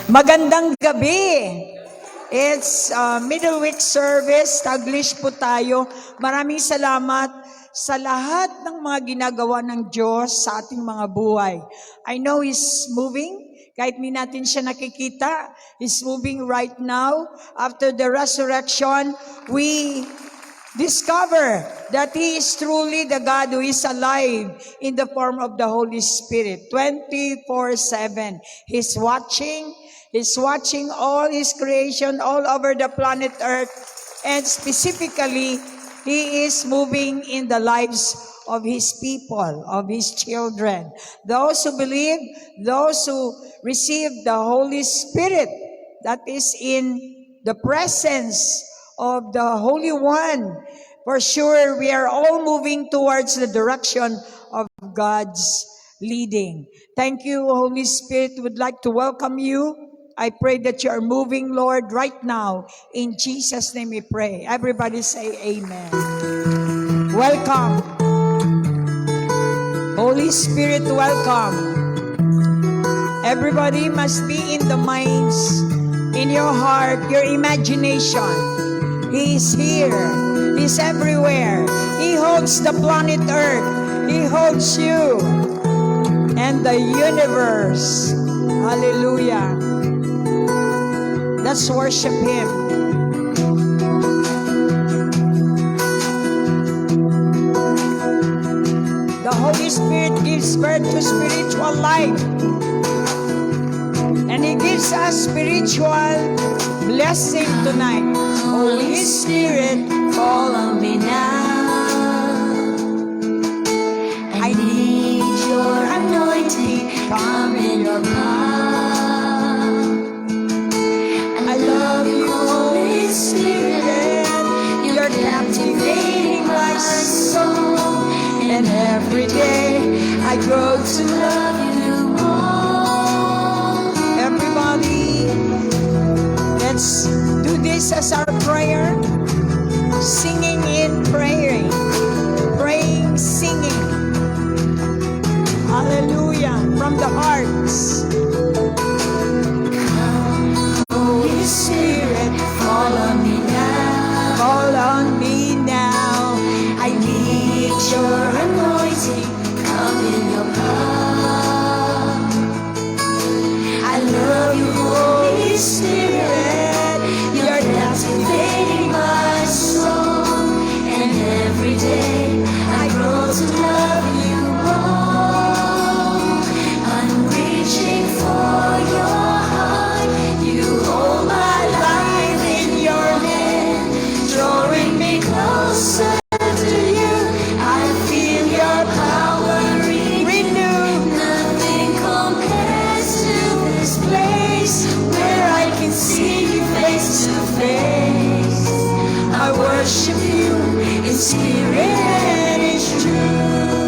Magandang gabi. It's middle week service. Taglish po tayo. Maraming salamat sa lahat ng mga ginagawa ng Diyos sa ating mga buhay. I know He's moving. Kahit hindi natin siya nakikita, He's moving right now. After the resurrection, we discover that He is truly the God who is alive in the form of the Holy Spirit. 24/7. He's watching all His creation all over the planet Earth. And specifically, He is moving in the lives of His people, of His children. Those who believe, those who receive the Holy Spirit, that is in the presence of the Holy One. For sure, we are all moving towards the direction of God's leading. Thank you, Holy Spirit. Would like to welcome you. I pray that you are moving, Lord, right now. In Jesus' name we pray. Everybody say amen. Welcome. Holy Spirit, welcome. Everybody must be in the minds, in your heart, your imagination. He is here. He's everywhere. He holds the planet Earth. He holds you and the universe. Hallelujah. Let's worship Him. The Holy Spirit gives birth to spiritual life. And He gives us spiritual blessing tonight. Holy Spirit, fall on me now. I need your anointing. Come in your power. I love you, Holy Spirit. You're captivating my soul. And every day I grow to love you more. Everybody, let's do this as our prayer. Singing in praying. Praying, singing. Hallelujah. From the hearts. Holy Spirit, fall on me now. Fall on me now. I need your anointing. Come in your power. I love you, Holy Spirit. You're captivating my soul. And every day I grow to love you more. I'm reaching for your heart. You hold my life in your hand, drawing me closer to you. I feel your power renew. Nothing compares to this place where I can see you face to face. I worship you in spirit and in truth.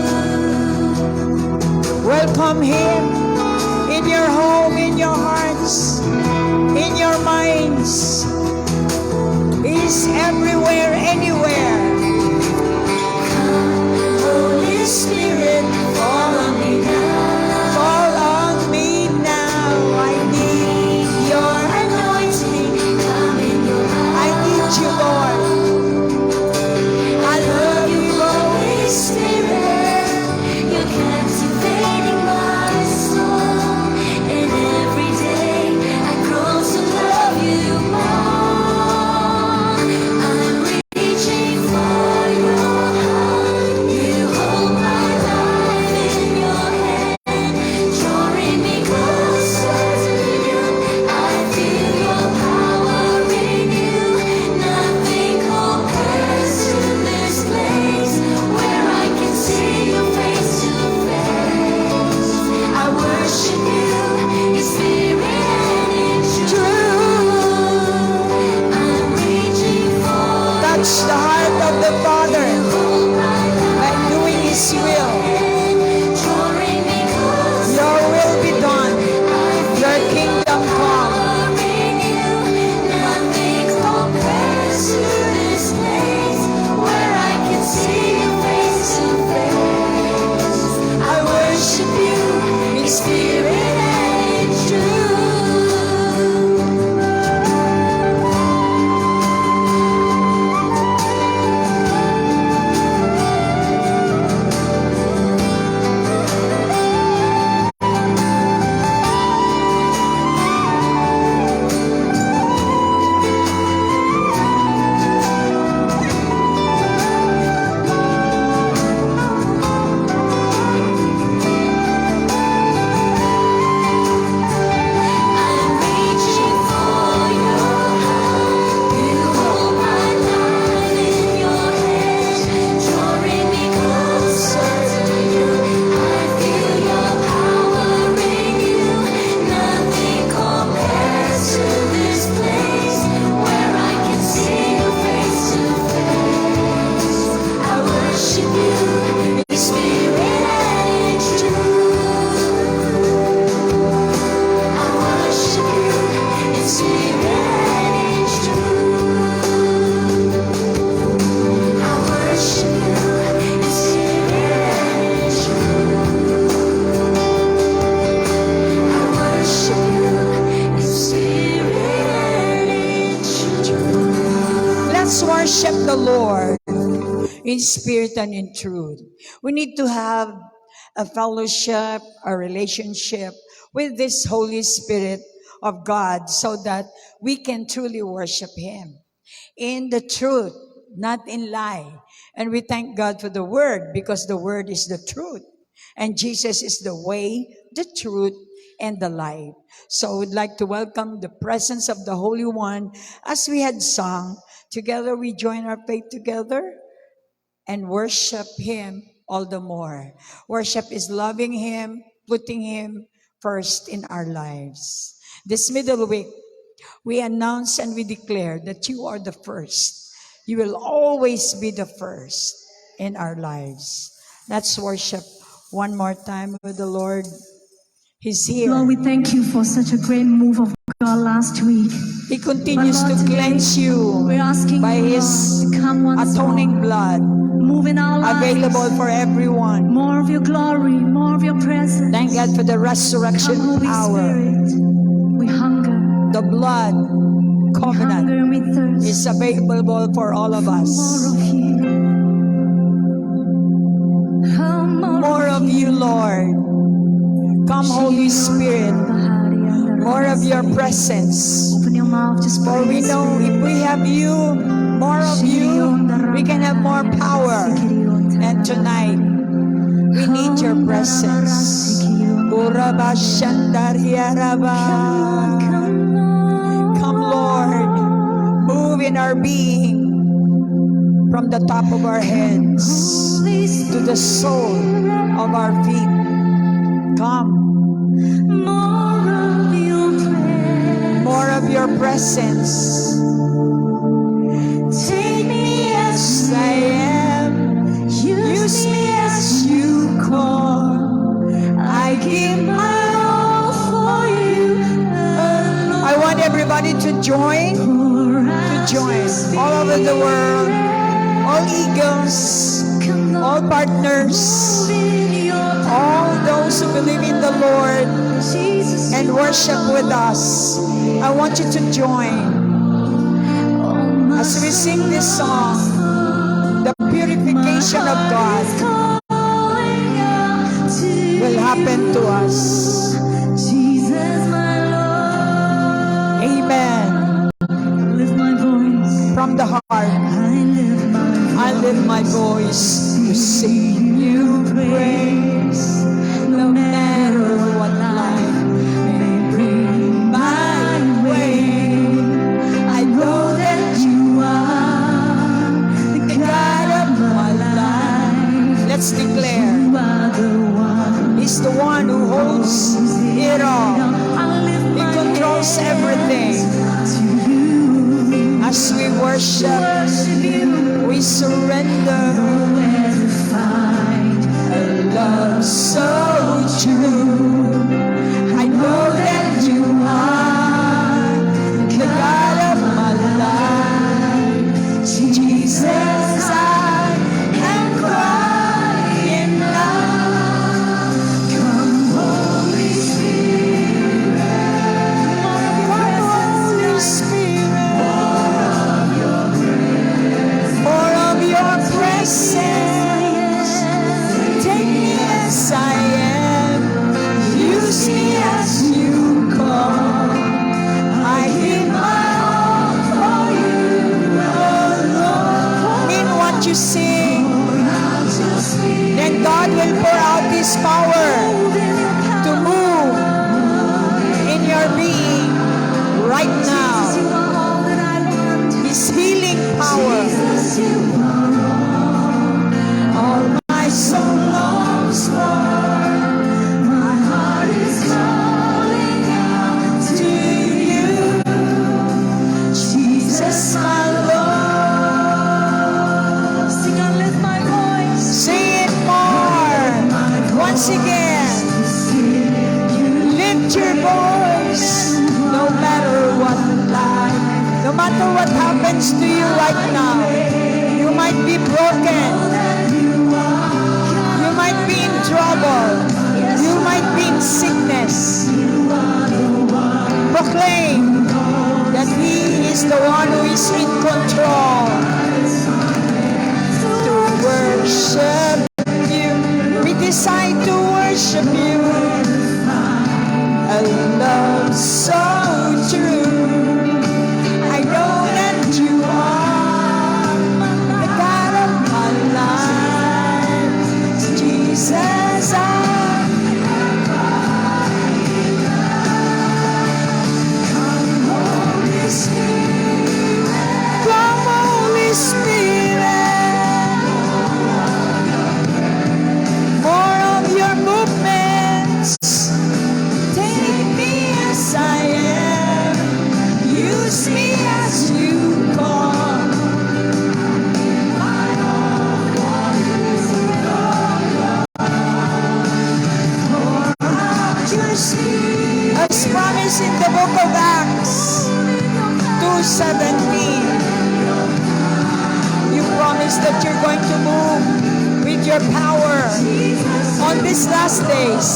Welcome Him in your home, in your hearts, in your minds. He's everywhere, anywhere. Holy Spirit, fall on me now. Fall on me now. I need your anointing. Come in your power. I need you, Lord. I love you, Holy Spirit. You're captivating my soul. And every day I grow to love you more. I'm worship the Lord in spirit and in truth. We need to have a fellowship, a relationship with this Holy Spirit of God so that we can truly worship Him in the truth, not in lie. And we thank God for the Word because the Word is the truth. And Jesus is the way, the truth, and the life. So I would like to welcome the presence of the Holy One as we had sung. Together we join our faith together and worship Him all the more. Worship is loving Him, putting Him first in our lives. This middle week, we announce and we declare that you are the first. You will always be the first in our lives. Let's worship one more time with the Lord. He's here. Lord, we thank you for such a great move of God last week. He continues But Lord, to today, cleanse you we're asking by you, His Lord, to come once atoning more. blood, Move in our lives. available for everyone. More of your glory, more of your presence. Thank God for the resurrection Come, Holy power. Spirit. We hunger. The blood We hunger covenant and we thirst is available for all of for us. more of you. Oh, More of you, Lord. Come, Holy Spirit. More of your presence. Open your mouth, just For we know if we have you, more of you, we can have more power. And tonight, we need your presence. Come, Lord, move in our being from the top of our heads to the sole of our feet. Come. More of your presence. Take me as I am. Use me as you call. I give my all for you alone. I want everybody to join. All over the world. All eagles. All partners. All those who believe in the Lord and worship with us. I want you to join as we sing this song, the purification of God will happen to us. Amen. From the heart, I lift my voice to sing you praise, no matter what life may bring my way. I know that you are the God of my life. Let's declare, He's the one who holds it all. He controls everything. As we worship, we surrender. A love so true. I know that you are the God of my life. Jesus, I am crying now. Come, Holy Spirit. Come, Holy Spirit. More of your presence. Take me as I am. Use me as you call. I give my all for you alone. Mean what you sing. Then God will pour out His power to move in your being right now. His healing power. All my soul longs for. My heart is calling out to you, Jesus, my Lord. Sing, I lift my voice. Sing it more. Once again, lift your voice. No matter what life, no matter what happens to you right now, you might be broken. You might be in trouble. You might be in sickness. Proclaim that He is the one who is in control. worship you. We decide to worship you. A love so true. I know that you are the God of my life. Jesus, come Holy Spirit, more of your movements. Take me as I am, use me as you call. As promised in the book of Acts 2:17, you promised that you're going to move with your power on these last days.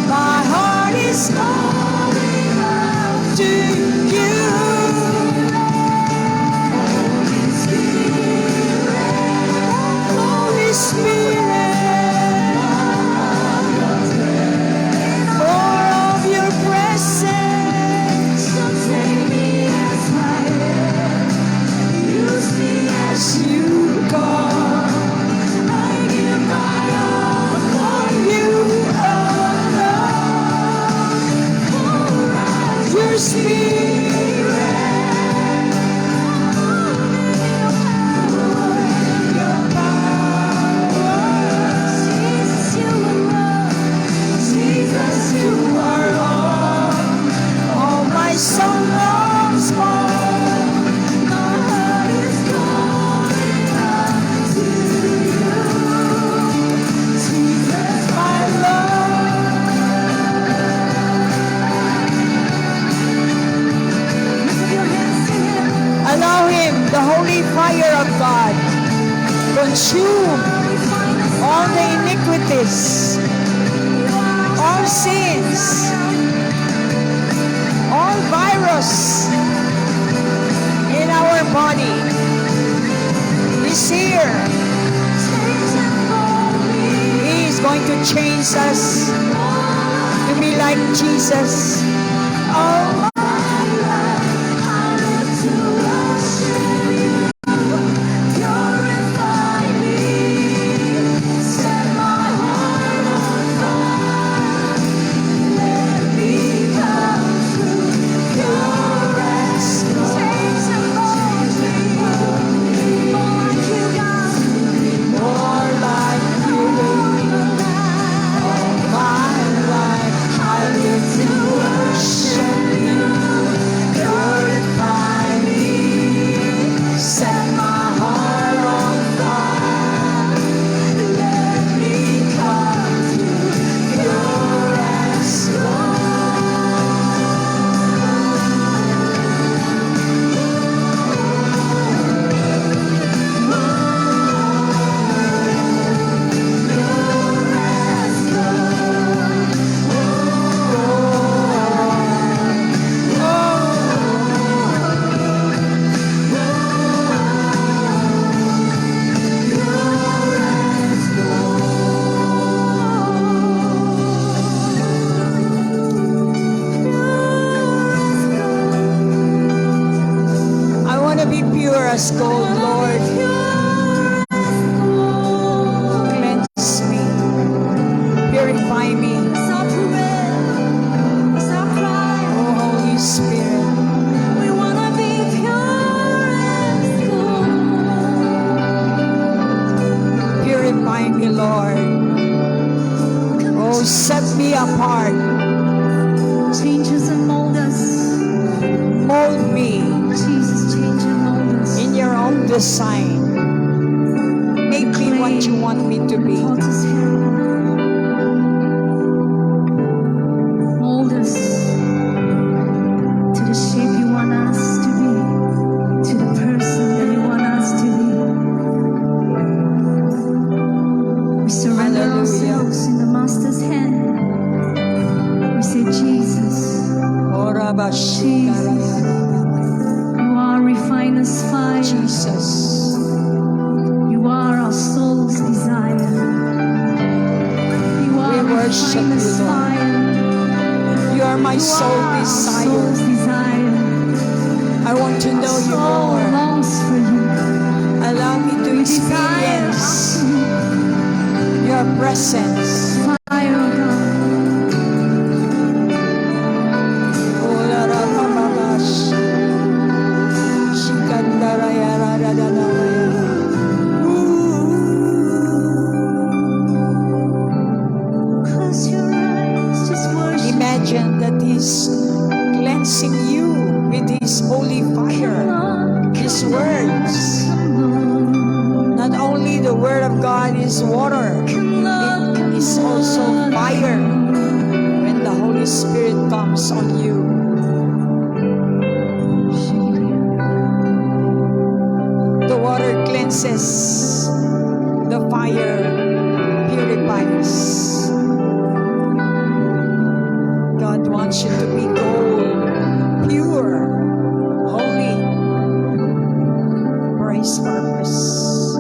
My heart is calling out to you. Holy Spirit, more of your presence. Take me as I am, use me as you call. I give my all for you alone. Pour out your spirit. Your power. Jesus, you are all my soul longs for. My heart is calling out to you. Jesus, my love. Allow him, the holy fire of God, consume all the iniquities, all sins, all virus in our body. He's here. He is going to change us to be like Jesus. Oh, more like you. My life, I live to worship you. Glorify me. Set my heart on fire. Let me come to your rescue. I want to be pure as gold, Lord. Cleanse me. Purify me. Oh, Holy Spirit. Purify me, Lord. Oh, set me apart. Change us and mold us. Mold me Jesus, change and mold us. in your own design. Make me what you want me to be. Taught us here. Mold us to the shape you want us to be, to the person that you want us to be. We surrender Hallelujah. ourselves in the Master's hand. We say, Jesus, Ora bashika. you are refiner's fire. worship Kindness you, Lord. fire. You are my You soul are our desire. soul's desire. I want to know you Soul more. longs for you. Allow me to We desire experience after your presence. fire, oh God. Oh, la, la, la, la, la, shikandara, ya, ra, ra, ra, ra, ra, ya. Close your eyes, just worship. Imagine that He's cleansing you with His holy fire, His words. Not only the Word of God is water, it is also fire when the Holy Spirit comes on you. The water cleanses, the fire purifies. God wants you to be gold, pure, holy, for His purpose.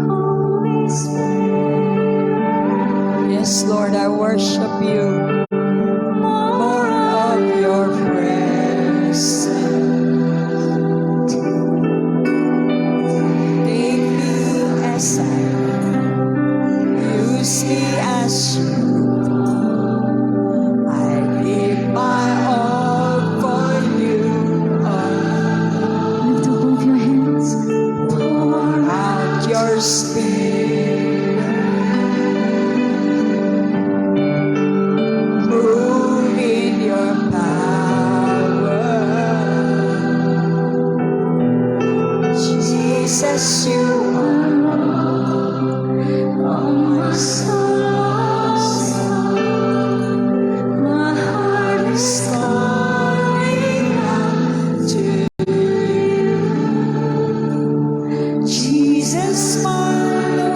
Holy Spirit, Yes, Lord, I worship you. More of your presence. Take me as I am. Use me as you are. I give my all for you. lift up both your hands. Pour out your spirit. Move in your power. Jesus, you are my soul. My heart is Calling out to you. Jesus, my Lord.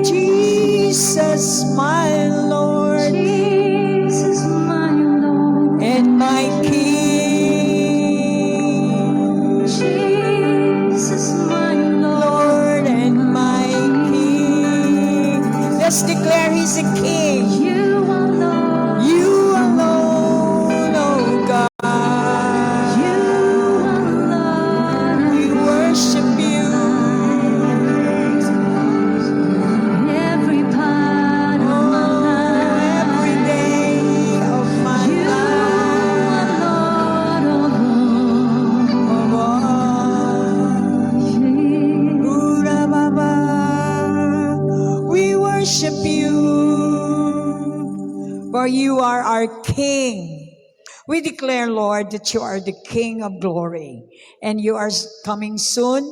Jesus, my Lord. Jesus, my Lord. And my King, Jesus, my Lord. Lord and my King. Let's declare He's a King. You alone. You alone, oh God. You alone. We worship you. Every part of my Oh, life. every day of my You life. are Lord of all. Ura Baba, we worship you, for you are our King. We declare, Lord, that you are the King of glory, and you are coming soon,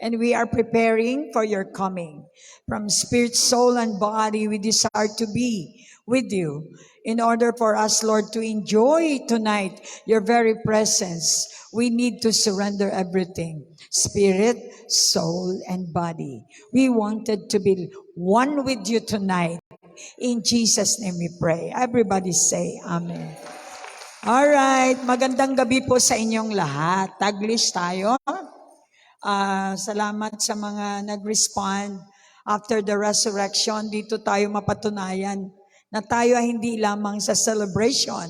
and we are preparing for your coming. From spirit, soul, and body, we desire to be with you in order for us, Lord, to enjoy tonight your very presence. We need to surrender everything, spirit, soul, and body. We wanted to be one with you tonight. In Jesus' name we pray. Everybody say Amen. Alright, magandang gabi po sa inyong lahat. Taglish tayo. Salamat sa mga nag-respond after the resurrection. Dito tayo mapatunayan na tayo ay hindi lamang sa celebration,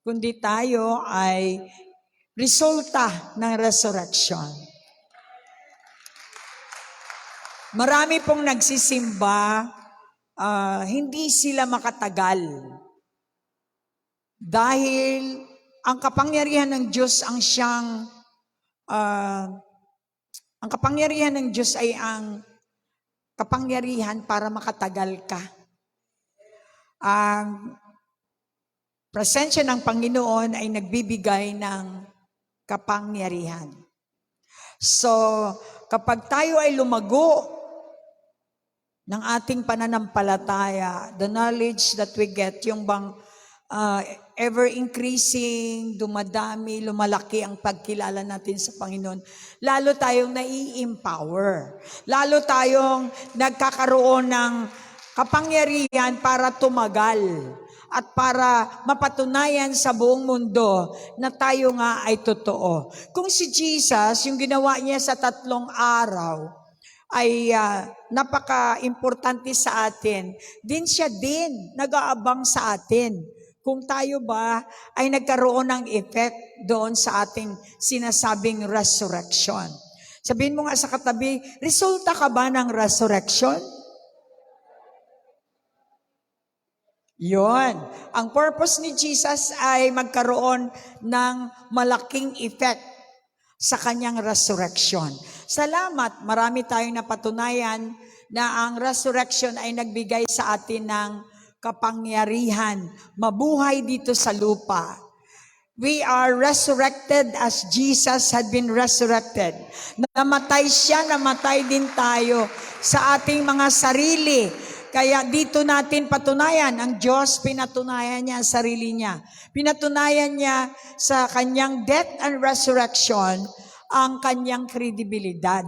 kundi tayo ay resulta ng resurrection. Marami pong nagsisimba, hindi sila makatagal. Dahil ang kapangyarihan ng Diyos ang siyang, ang kapangyarihan ng Diyos ay ang kapangyarihan para makatagal ka. Ang presensya ng Panginoon ay nagbibigay ng kapangyarihan. So, kapag tayo ay lumago ng ating pananampalataya, the knowledge that we get, yung bang ever-increasing, dumadami, lumalaki ang pagkilala natin sa Panginoon, lalo tayong nai-empower. Lalo tayong nagkakaroon ng kapangyarihan para tumagal. at para mapatunayan sa buong mundo na tayo nga ay totoo. Kung si Jesus, yung ginawa niya sa 3 araw, ay napaka-importante sa atin, din siya din nag-aabang sa atin. Kung tayo ba ay nagkaroon ng effect doon sa ating sinasabing resurrection. Sabihin mo nga sa katabi, resulta ka ba ng resurrection? Yon. Ang purpose ni Jesus ay magkaroon ng malaking effect sa kanyang resurrection. Salamat, marami tayong napatunayan na ang resurrection ay nagbigay sa atin ng kapangyarihan, mabuhay dito sa lupa. We are resurrected as Jesus had been resurrected. Namatay siya, namatay din tayo sa ating mga sarili. Kaya dito natin patunayan, ang Diyos pinatunayan niya ang sarili niya. Pinatunayan niya sa kanyang death and resurrection ang kanyang kredibilidad.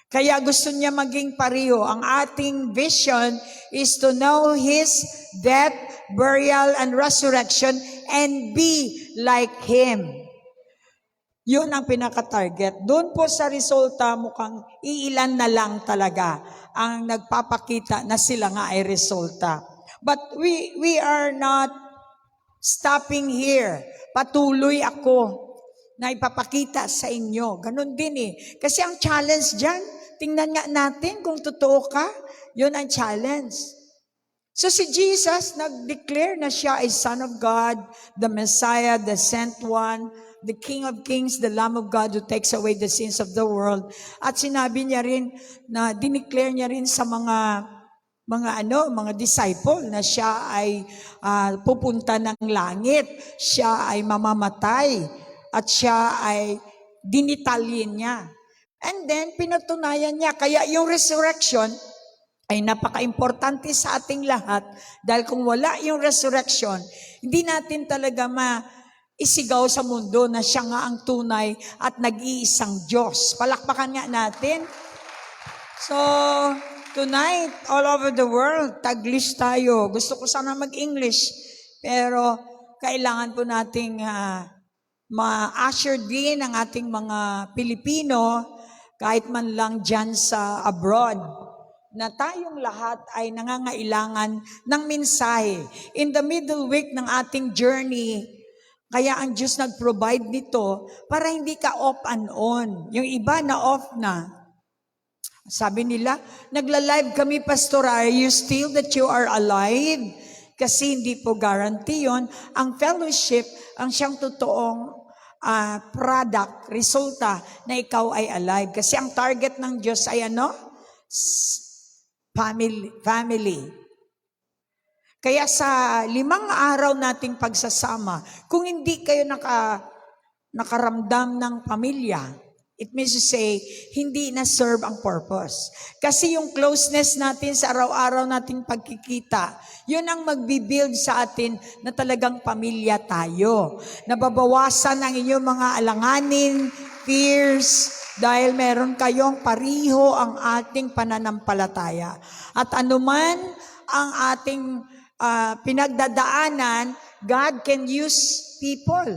Kaya gusto niya maging pareho. Ang ating vision is to know His death, burial, and resurrection and be like Him. Yun ang pinaka-target. Doon po sa resulta, mukhang iilan na lang talaga ang nagpapakita na sila nga ay resulta. But we are not stopping here. Patuloy ako na ipapakita sa inyo. Ganon din eh. Kasi ang challenge dyan, tingnan nga natin kung totoo ka, yun ang challenge. So si Jesus nag-declare na siya ay Son of God, the Messiah, the Sent One, the King of Kings, the Lamb of God who takes away the sins of the world. At sinabi niya rin na dineclare niya rin sa mga disciple na siya ay pupunta ng langit, siya ay mamamatay, at siya ay dinitalyin niya. And then pinatunayan niya, kaya yung resurrection ay napaka-importante sa ating lahat dahil kung wala yung resurrection, hindi natin talaga isigaw sa mundo na siya nga ang tunay at nag-iisang Diyos. Palakpakan nga natin. So, tonight, all over the world, Taglish tayo. Gusto ko sana mag-English, pero kailangan po nating ma-assure din ang ating mga Pilipino, kahit man lang dyan sa abroad, na tayong lahat ay nangangailangan ng mensahe. In the middle week ng ating journey, kaya ang Diyos nag-provide nito para hindi ka off and on. Yung iba na off na. Sabi nila, nagla-live kami, Pastor, are you still that you are alive? Kasi hindi po guarantee yun. Ang fellowship, ang siyang totoong product, resulta na ikaw ay alive. Kasi ang target ng Diyos ay ano? Family. Kaya sa 5 araw nating pagsasama, kung hindi kayo nakaramdam ng pamilya, it means to say, hindi na-serve ang purpose. Kasi yung closeness natin sa araw-araw nating pagkikita, yun ang magbibuild sa atin na talagang pamilya tayo. Nababawasan ang inyong mga alanganin, fears, dahil meron kayong pariho ang ating pananampalataya. At anuman ang ating pinagdadaanan, God can use people.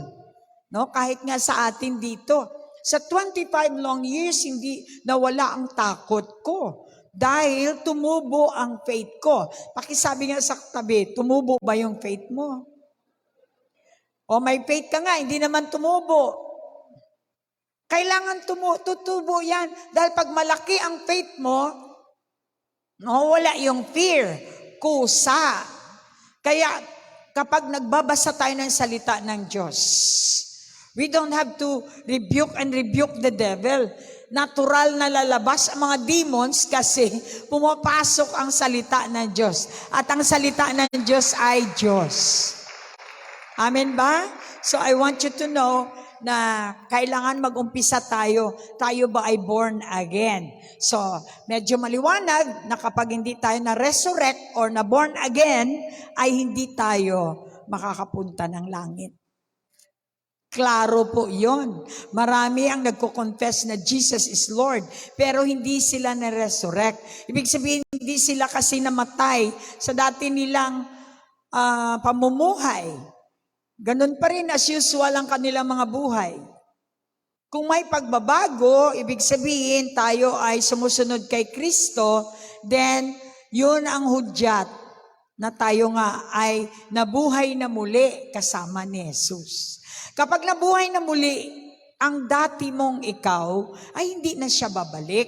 No? Kahit nga sa atin dito. Sa 25 long years, hindi nawala ang takot ko. Dahil tumubo ang faith ko. Pakisabi nga sa tabi, tumubo ba yung faith mo? O may faith ka nga, hindi naman tumubo. Kailangan tutubo yan. Dahil pag malaki ang faith mo, wala yung fear, kusa. Kaya kapag nagbabasa tayo ng salita ng Diyos, we don't have to rebuke the devil. Natural na lalabas ang mga demons kasi pumapasok ang salita ng Diyos. At ang salita ng Diyos ay Diyos. Amen ba? So I want you to know na kailangan mag-umpisa tayo. Tayo ba ay born again? So, medyo maliwanag na kapag hindi tayo na-resurrect or na-born again, ay hindi tayo makakapunta ng langit. Klaro po yon. Marami ang nagko-confess na Jesus is Lord, pero hindi sila na-resurrect. Ibig sabihin, hindi sila kasi namatay sa dati nilang pamumuhay. Ganun pa rin as usual ang kanilang mga buhay. Kung may pagbabago, ibig sabihin tayo ay sumusunod kay Kristo, then yun ang hudyat na tayo nga ay nabuhay na muli kasama ni Jesus. Kapag nabuhay na muli, ang dati mong ikaw ay hindi na siya babalik.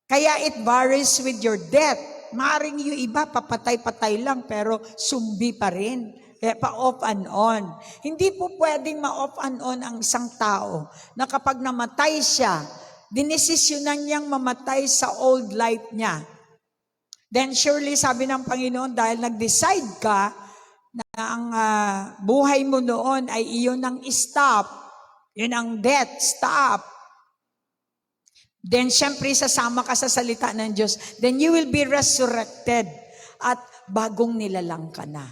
Kaya it varies with your death. Maaring yung iba, papatay-patay lang, pero sumbi pa rin. Pa-off and on. Hindi po pwedeng ma-off and on ang isang tao na kapag namatay siya, dinesisyonan niyang mamatay sa old life niya. Then surely, sabi ng Panginoon, dahil nag-decide ka na ang buhay mo noon ay iyon ang stop, yun ang death, stop. Then syempre, sasama ka sa salita ng Diyos. Then you will be resurrected at bagong nilalang ka na.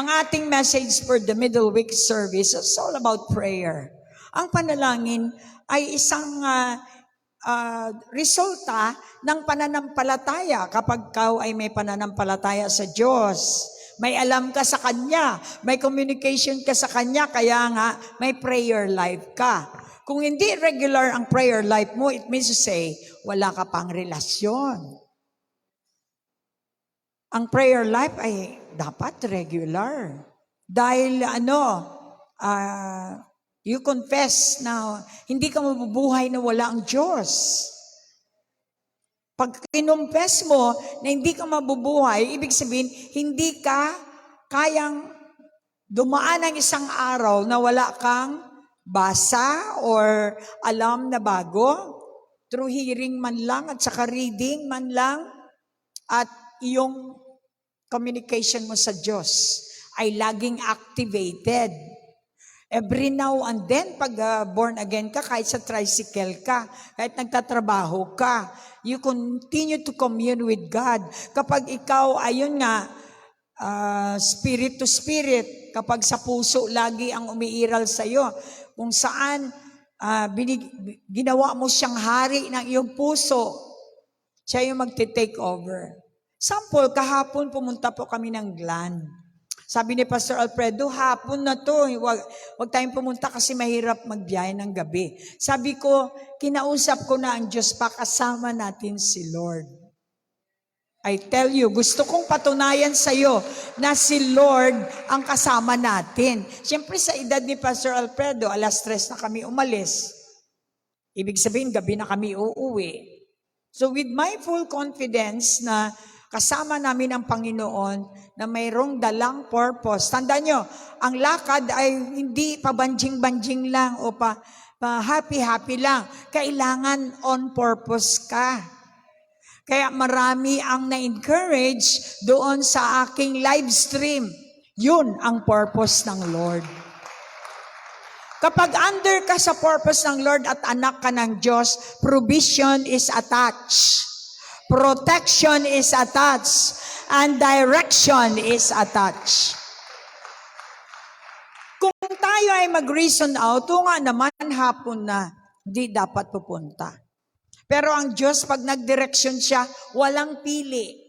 Ang ating message for the middle week service is all about prayer. Ang panalangin ay isang resulta ng pananampalataya. Kapag ikaw ay may pananampalataya sa Diyos, may alam ka sa Kanya, may communication ka sa Kanya, kaya nga may prayer life ka. Kung hindi regular ang prayer life mo, it means to say, wala ka pang relasyon. Ang prayer life ay dapat regular. Dahil you confess na hindi ka mabubuhay na wala ang Diyos. Pag kinumpes mo na hindi ka mabubuhay, ibig sabihin, hindi ka kayang dumaan ng isang araw na wala kang basa or alam na bago, through hearing man lang at saka reading man lang, at iyong communication mo sa Diyos ay laging activated. Every now and then, pag born again ka, kahit sa tricycle ka, kahit nagtatrabaho ka, you continue to commune with God. Kapag ikaw, ayun nga, spirit to spirit, kapag sa puso lagi ang umiiral sa iyo, kung saan ginawa mo siyang hari ng iyong puso, siya yung magte-take over. Sample, kahapon pumunta po kami ng Glan. Sabi ni Pastor Alfredo, hapon na to, wag tayong pumunta kasi mahirap magbiyahe ng gabi. Sabi ko, kinausap ko na ang Diyos pa, kasama natin si Lord. I tell you, gusto kong patunayan sa iyo na si Lord ang kasama natin. Siyempre sa edad ni Pastor Alfredo, 3:00 na kami umalis. Ibig sabihin, gabi na kami uuwi. So with my full confidence na kasama namin ang Panginoon na mayroong dalang purpose. Tandaan nyo, ang lakad ay hindi pabanjing-banjing lang o pa happy-happy lang. Kailangan on purpose ka. Kaya marami ang na-encourage doon sa aking live stream. Yun ang purpose ng Lord. Kapag under ka sa purpose ng Lord at anak ka ng Diyos, provision is attached. Protection is attached. And direction is attached. Kung tayo ay mag-reason out, nga naman hapon na, di dapat pupunta. Pero ang Diyos, pag nag-direction siya, walang pili.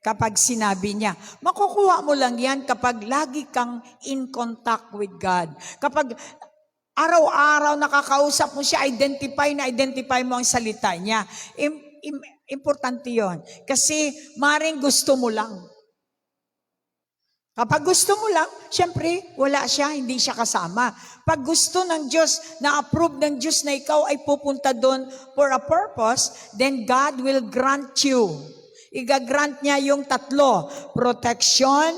Kapag sinabi niya, makukuha mo lang yan kapag lagi kang in contact with God. Kapag araw-araw nakakausap mo siya, identify mo ang salita niya. Importante yon. Kasi maring gusto mo lang. Kapag gusto mo lang, syempre, wala siya, hindi siya kasama. Pag gusto ng Diyos, na-approve ng Diyos na ikaw ay pupunta doon for a purpose, then God will grant you. Iga-grant niya yung 3, protection,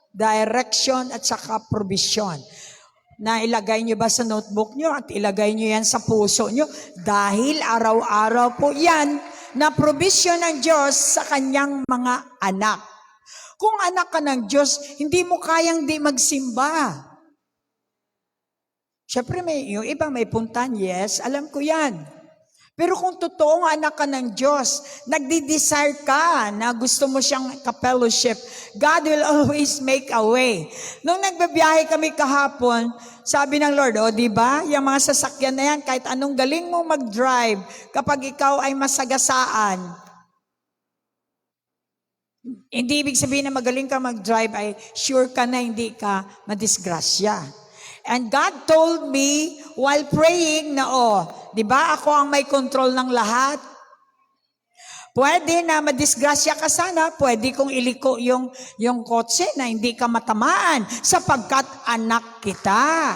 direction, at saka provision. Na ilagay nyo ba sa notebook nyo at ilagay nyo yan sa puso nyo? Dahil araw-araw po yan na provision ng Diyos sa kanyang mga anak. Kung anak ka ng Diyos, hindi mo kayang di magsimba. Siyempre, yung iba may puntan, yes, alam ko yan. Pero kung totoong anak ka ng Diyos, nagdi-desire ka na gusto mo siyang ka-fellowship, God will always make a way. Nung nagbabiyahe kami kahapon, sabi ng Lord, di ba, yung mga sasakyan na yan, kahit anong galing mo mag-drive, kapag ikaw ay masagasaan, Hindi ibig sabihin na magaling ka mag-drive ay sure ka na hindi ka madisgrasya. And God told me while praying na, di ba ako ang may control ng lahat? Pwede na madisgrasya ka sana, pwede kong iliko yung kotse na hindi ka matamaan sapagkat anak kita.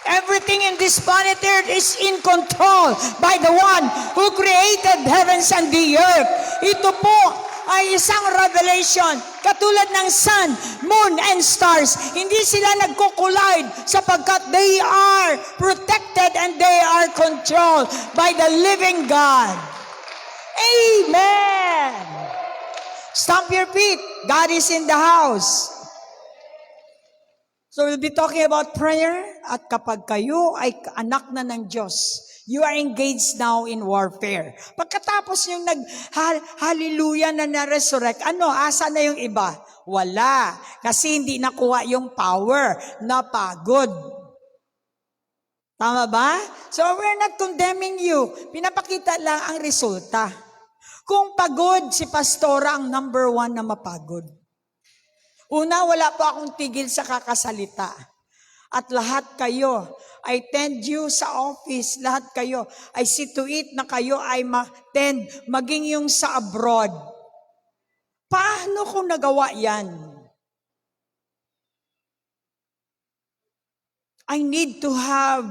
Everything in this planet Earth is in control by the one who created heavens and the earth. Ito po ay isang revelation katulad ng sun, moon, and stars. Hindi sila nagko-collide sapagkat they are protected and they are controlled by the living God. Amen! Stomp your feet. God is in the house. So we'll be talking about prayer, at kapag kayo ay anak na ng Diyos, you are engaged now in warfare. Pagkatapos yung hallelujah na na-resurrect, asa na yung iba? Wala. Kasi hindi nakuha yung power, napagod. Tama ba? So we're not condemning you. Pinapakita lang ang resulta. Kung pagod si pastora ang number 1 na mapagod. Una, wala pa akong tigil sa kakasalita. At lahat kayo, I tend you sa office, lahat kayo, I see to it na kayo ay ma-tend, maging yung sa abroad. Paano ko nagawa yan? I need to have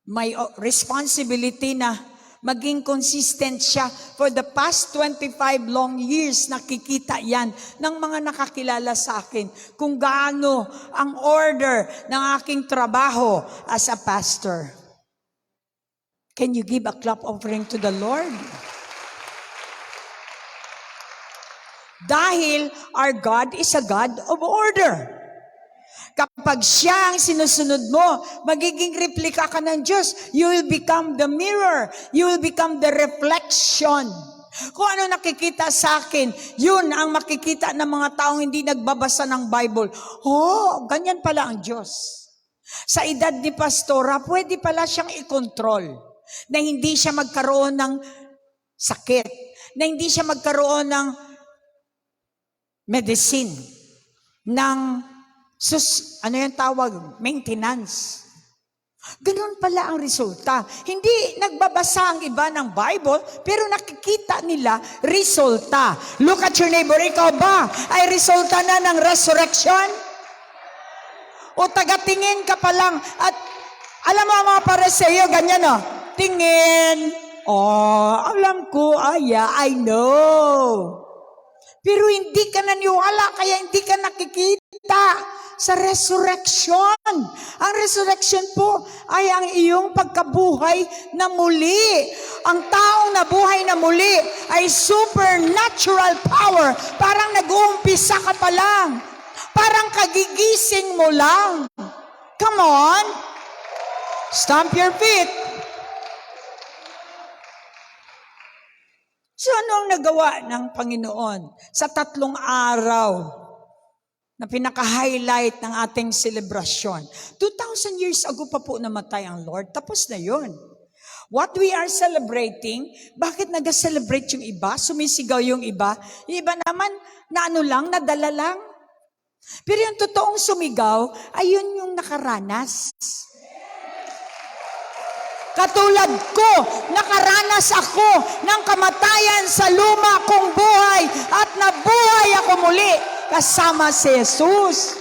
my responsibility na maging consistent siya. For the past 25 long years, nakikita yan ng mga nakakilala sa akin kung gaano ang order ng aking trabaho as a pastor. Can you give a clap offering to the Lord? Dahil our God is a God of order. Kapag siya ang sinusunod mo, magiging replika ka ng Diyos. You will become the mirror. You will become the reflection. Kung ano nakikita sa akin, yun ang makikita ng mga taong hindi nagbabasa ng Bible. Ganyan pala ang Diyos. Sa edad ni Pastora, pwede pala siyang i-control. Na hindi siya magkaroon ng sakit. Na hindi siya magkaroon ng medicine. Ng ano yung tawag? Maintenance. Ganun pala ang resulta. Hindi nagbabasa ang iba ng Bible, pero nakikita nila resulta. Look at your neighbor. Ikaw ba ay resulta na ng resurrection? O tagatingin ka pa lang at alam mo mga Pariseo, ganyan tingin. Alam ko, I know. Pero hindi ka naniwala, kaya hindi ka nakikita sa resurrection. Ang resurrection po ay ang iyong pagkabuhay na muli. Ang taong nabuhay na muli ay supernatural power. Parang nag-uumpisa ka pa lang. Parang kagigising mo lang. Come on. Stomp your feet. So ano ang nagawa ng Panginoon sa 3 araw na pinaka-highlight ng ating selebrasyon? 2,000 years ago pa po namatay ang Lord. Tapos na yun. What we are celebrating, bakit nag-celebrate yung iba? Sumisigaw yung iba? Yung iba naman, nadala lang. Pero yung totoong sumigaw, ayun yung nakaranas. Katulad ko, nakaranas ako ng kamatayan sa luma kong buhay at nabuhay ako muli kasama si Jesus.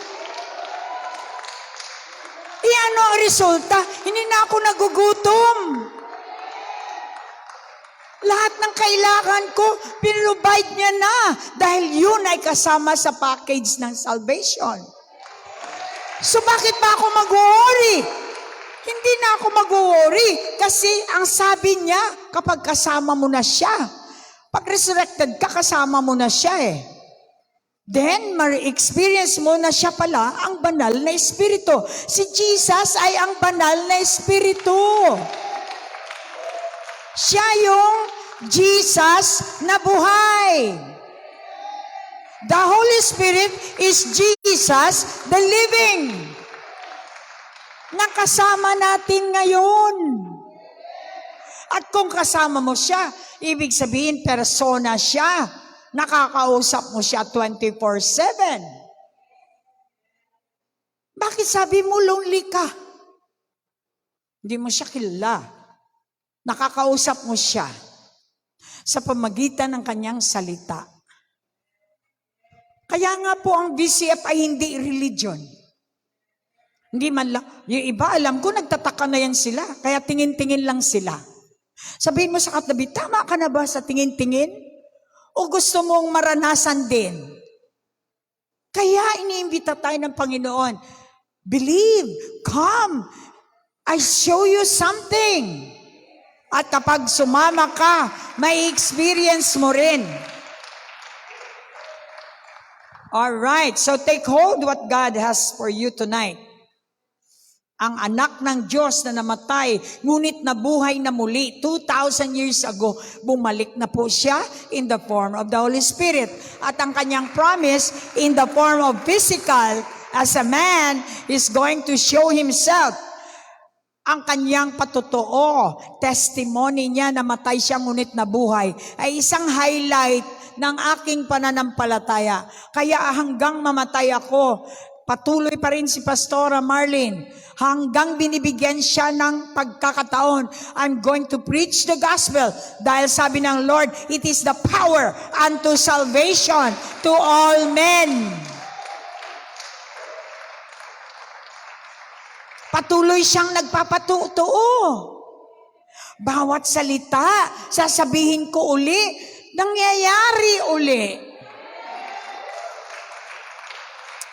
Ano ang resulta? Hindi na ako nagugutom. Lahat ng kailangan ko, pinrovide niya na dahil yun ay kasama sa package ng salvation. So bakit ba ako mag-worry? Hindi na ako mag-worry kasi ang sabi niya, kapag kasama mo na siya, pag resurrected ka, kasama mo na siya Then, ma-experience mo na siya pala ang banal na espiritu. Si Jesus ay ang banal na espiritu. Siya yung Jesus na buhay. The Holy Spirit is Jesus, the living. Nakasama natin ngayon. At kung kasama mo siya, ibig sabihin persona siya. nakakausap mo siya 24/7. Bakit sabi mo lonely ka? Hindi mo siya kilala. Nakakausap mo siya sa pamagitan ng kanyang salita. Kaya nga po ang VCF ay hindi religion. Hindi man lang, yung iba alam ko nagtataka na yan sila, kaya tingin-tingin lang sila. Sabihin mo sa katabi, tama ka na ba sa tingin-tingin? O gusto mong maranasan din? Kaya iniimbita tayo ng Panginoon, believe, come, I show you something. At kapag sumama ka, may experience mo rin. Alright, so take hold what God has for you tonight. Ang anak ng Diyos na namatay, ngunit nabuhay na muli 2,000 years ago, bumalik na po siya in the form of the Holy Spirit. At ang kanyang promise in the form of physical, as a man, is going to show himself. Ang kanyang patotoo, testimony niya na matay siya ngunit nabuhay, ay isang highlight ng aking pananampalataya. Kaya hanggang mamatay ako, patuloy pa rin si Pastora Marlene. Hanggang binibigyan siya ng pagkakataon, I'm going to preach the gospel. Dahil sabi ng Lord, it is the power unto salvation to all men. Patuloy siyang nagpapatutuo. Bawat salita, sasabihin ko uli, nangyayari uli.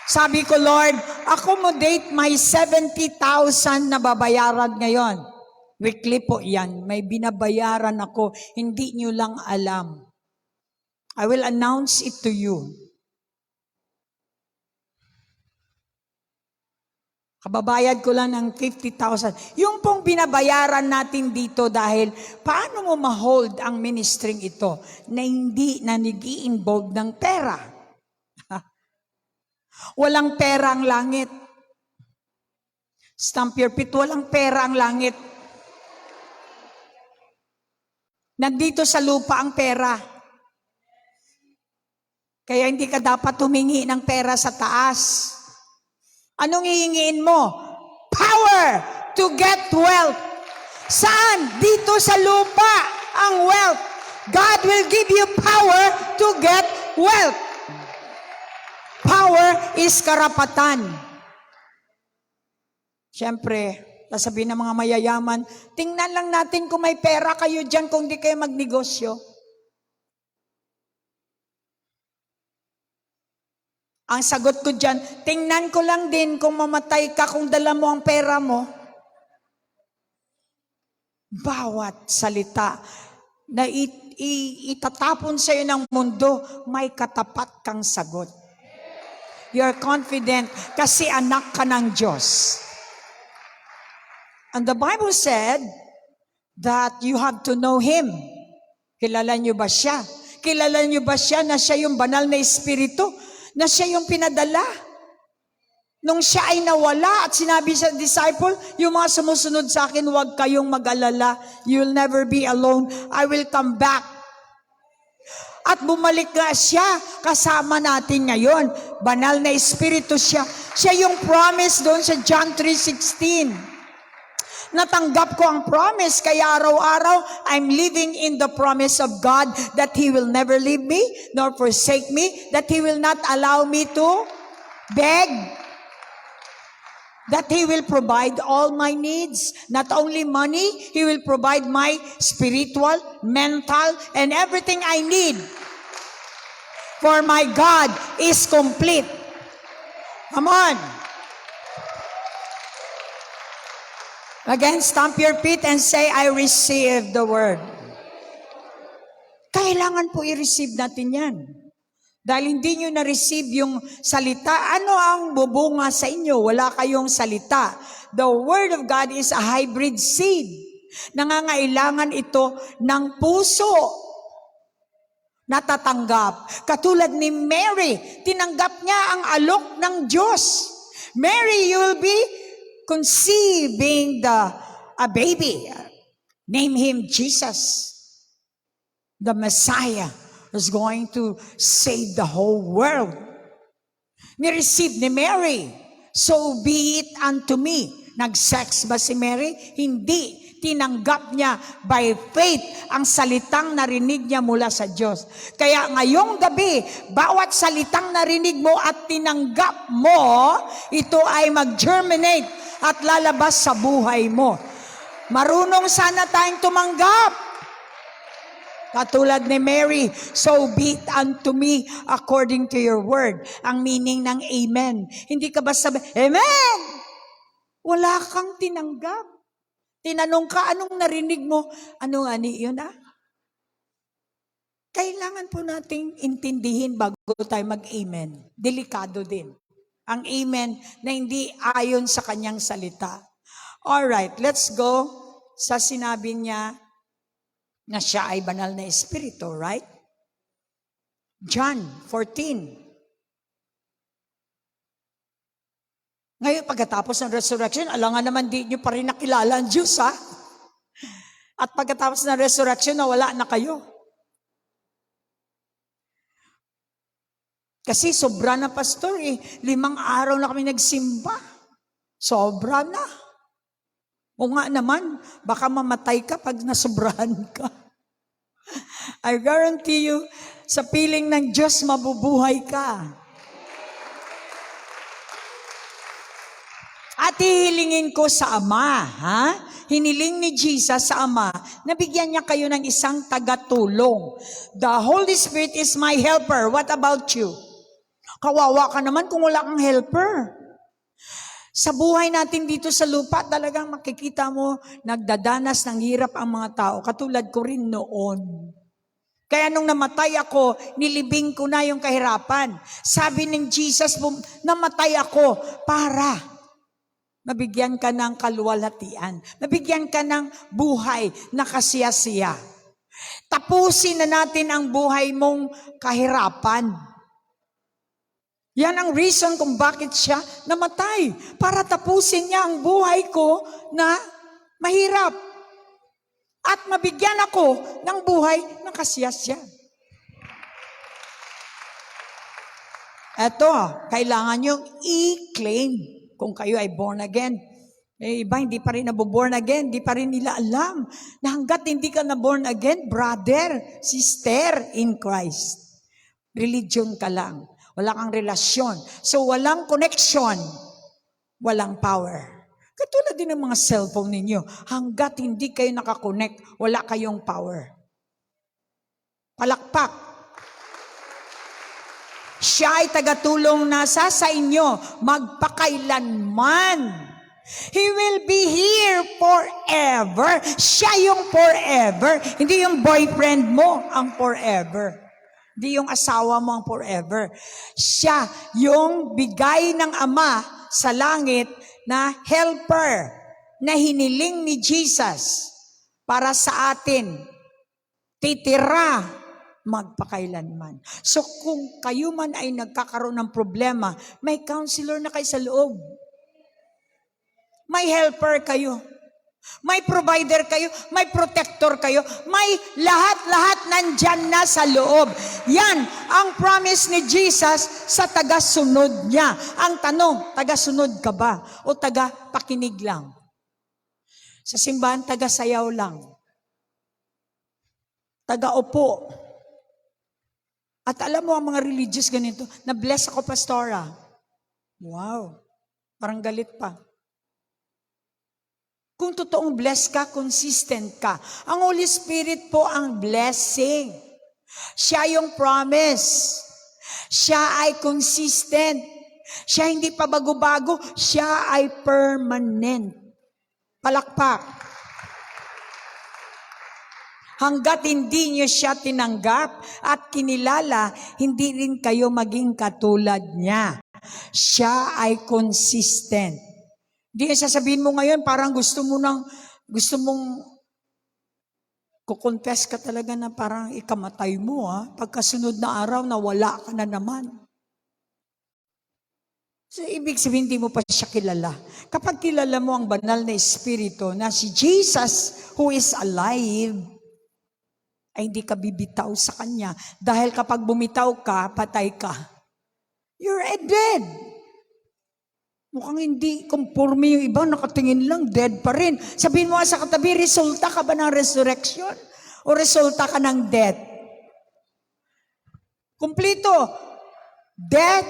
Sabi ko, Lord, accommodate my 70,000 na babayaran ngayon. Weekly po yan. May binabayaran ako. Hindi nyo lang alam. I will announce it to you. Kababayad ko lang ng 50,000. Yung pong binabayaran natin dito dahil paano mo ma-hold ang ministering ito na hindi na nag-i-involve ng pera? Walang pera ang langit. Stamp your feet, walang pera ang langit. Nandito sa lupa ang pera. Kaya hindi ka dapat humingi ng pera sa taas. Anong hihingiin mo? Power to get wealth. Saan? Dito sa lupa ang wealth. God will give you power to get wealth. Power is karapatan. Siyempre, sasabihin ng mga mayayaman, tingnan lang natin kung may pera kayo dyan kung di kayo magnegosyo. Ang sagot ko dyan, tingnan ko lang din kung mamatay ka kung dala mo ang pera mo. Bawat salita na itatapon sa iyo ng mundo, may katapat kang sagot. You're confident kasi anak ka ng Diyos. And the Bible said that you have to know Him. Kilala niyo ba siya? Kilala niyo ba siya na siya yung banal na espiritu? Na siya yung pinadala? Nung siya ay nawala at sinabi sa disciple, yung mga sumusunod sa akin, huwag kayong mag-alala. You'll never be alone. I will come back. At bumalik nga siya, kasama natin ngayon. Banal na espiritu siya. Siya yung promise doon sa John 3:16. Natanggap ko ang promise, kaya araw-araw, I'm living in the promise of God that He will never leave me, nor forsake me, that He will not allow me to beg, that He will provide all my needs. Not only money, He will provide my spiritual, mental, and everything I need. For my God is complete. Come on. Again, stamp your feet and say, I receive the word. Kailangan po i-receive natin yan. Dahil hindi nyo na-receive yung salita, ano ang bubunga sa inyo? Wala kayong salita. The word of God is a hybrid seed. Nangangailangan ito ng puso. Natatanggap. Katulad ni Mary, tinanggap niya ang alok ng Diyos. Mary, you will be conceiving a baby. Name him Jesus, the Messiah, who's going to save the whole world. Ni-receive ni Mary, so be it unto me. Nag-sex ba si Mary? Hindi. Tinanggap niya by faith ang salitang narinig niya mula sa Diyos. Kaya ngayong gabi, bawat salitang narinig mo at tinanggap mo, ito ay mag-germinate at lalabas sa buhay mo. Marunong sana tayong tumanggap. Katulad ni Mary, so be it unto me according to your word. Ang meaning ng amen. Hindi ka basta, amen! Wala kang tinanggap. Tinanong ka, anong narinig mo? Ano nga yun Kailangan po nating intindihin bago tayo mag-amen. Delikado din. Ang amen na hindi ayon sa kanyang salita. Alright, let's go sa sinabi niya na siya ay banal na espiritu, right? John 14. Ngayon, pagkatapos ng resurrection, alangan naman di nyo pa rin nakilala ang Diyos, At pagkatapos ng resurrection, nawala na kayo. Kasi sobra na, pastor, 5 araw na kami nagsimba. Sobra na. O nga naman, baka mamatay ka pag nasobrahan ka. I guarantee you, sa piling ng Diyos, mabubuhay ka. At hihilingin ko sa Ama, Hiniling ni Jesus sa Ama, nabigyan niya kayo ng isang tagatulong. The Holy Spirit is my helper. What about you? Kawawa ka naman kung wala kang helper. Sa buhay natin dito sa lupa, talagang makikita mo, nagdadanas ng hirap ang mga tao. Katulad ko rin noon. Kaya nung namatay ako, nilibing ko na yung kahirapan. Sabi ng Jesus, namatay ako para mabigyan ka ng kaluwalhatian. Mabigyan ka ng buhay na kasiyasiya. Tapusin na natin ang buhay mong kahirapan. Yan ang reason kung bakit siya namatay. Para tapusin niya ang buhay ko na mahirap. At mabigyan ako ng buhay na kasiyasiya. Eto, kailangan niyong i-claim. Kung kayo ay born again, iba hindi pa rin naboborn again, hindi pa rin nila alam na hanggat hindi ka na born again, brother, sister in Christ. Religion ka lang. Wala kang relasyon. So walang connection, walang power. Katulad din ng mga cellphone ninyo. Hanggat hindi kayo nakakonect, wala kayong power. Palakpak. Siya ay tagatulong na sa inyo magpakailanman. He will be here forever. Siya yung forever. Hindi yung boyfriend mo ang forever. Hindi yung asawa mo ang forever. Siya yung bigay ng Ama sa langit na helper na hiniling ni Jesus para sa atin. Titira magpakailanman. So kung kayo man ay nagkakaroon ng problema, may counselor na kayo sa loob. May helper kayo. May provider kayo. May protector kayo. May lahat-lahat nandyan na sa loob. Yan ang promise ni Jesus sa taga-sunod niya. Ang tanong, taga-sunod ka ba? O taga-pakinig lang? Sa simbahan, taga-sayaw lang. Taga-upo. At alam mo, ang mga religious ganito, na-bless ako, pastora. Wow, parang galit pa. Kung totoong bless ka, consistent ka. Ang Holy Spirit po ang blessing. Siya yung promise. Siya ay consistent. Siya hindi pa bago-bago. Siya ay permanent. Palakpak. Hanggat hindi niyo siya tinanggap at kinilala, hindi rin kayo maging katulad niya. Siya ay consistent. Hindi sasabihin mo ngayon, parang gusto mong kukonfess ka talaga na parang ikamatay mo, pagkasunod na araw na wala ka na naman. So, ibig sabihin, hindi mo pa siya kilala. Kapag kilala mo ang banal na espiritu na si Jesus who is alive, ay hindi ka bibitaw sa Kanya. Dahil kapag bumitaw ka, patay ka. You're dead. Mukhang hindi conforme yung iba, nakatingin lang, dead pa rin. Sabihin mo nga sa katabi, resulta ka ba ng resurrection? O resulta ka ng death? Kumplito. Death,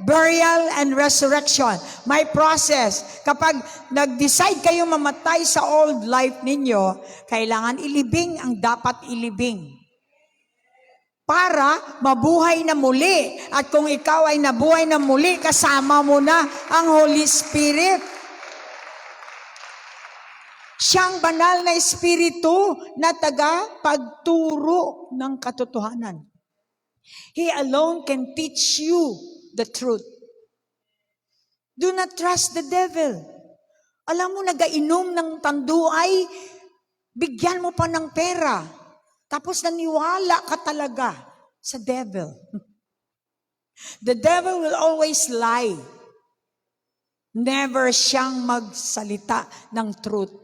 burial, and resurrection. May process. Kapag nag-decide kayo mamatay sa old life ninyo, kailangan ilibing ang dapat ilibing. Para mabuhay na muli. At kung ikaw ay nabuhay na muli, kasama mo na ang Holy Spirit. Siyang banal na espiritu na taga-pagturo ng katotohanan. He alone can teach you the truth. Do not trust the devil. Alam mo, nagainom ng tanduay, bigyan mo pa ng pera. Tapos naniwala ka talaga sa devil. The devil will always lie. Never siyang magsalita ng truth.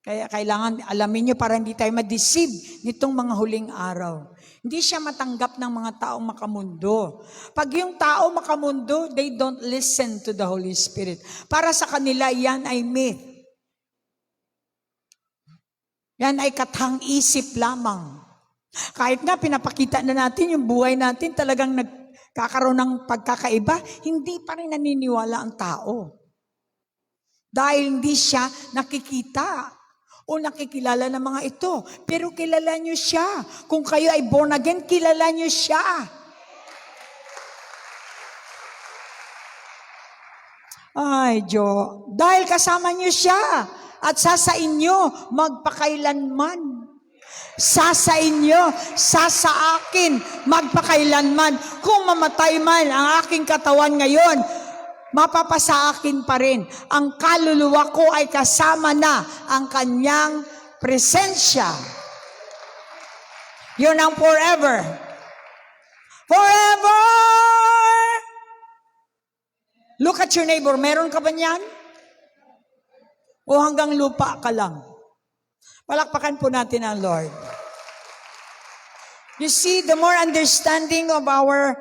Kaya kailangan alamin nyo para hindi tayo ma-deceive nitong mga huling araw. Hindi siya matanggap ng mga taong makamundo. Pag yung tao makamundo, they don't listen to the Holy Spirit. Para sa kanila, yan ay myth. Yan ay kathang-isip lamang. Kahit nga pinapakita na natin yung buhay natin talagang nagkakaroon ng pagkakaiba, hindi pa rin naniniwala ang tao. Dahil hindi siya nakikita o nakikilala ng mga ito. Pero kilala nyo siya. Kung kayo ay born again, kilala nyo siya. Ay, Diyo. Dahil kasama nyo siya. At sa inyo, magpakailanman. Sa inyo, sa akin, magpakailanman. Kung mamatay man ang aking katawan ngayon, mapapasa akin pa rin. Ang kaluluwa ko ay kasama na ang kanyang presensya. Yun ang forever. Forever! Look at your neighbor. Meron ka ba niyan? O hanggang lupa ka lang? Palakpakan po natin ang Lord. You see, the more understanding of our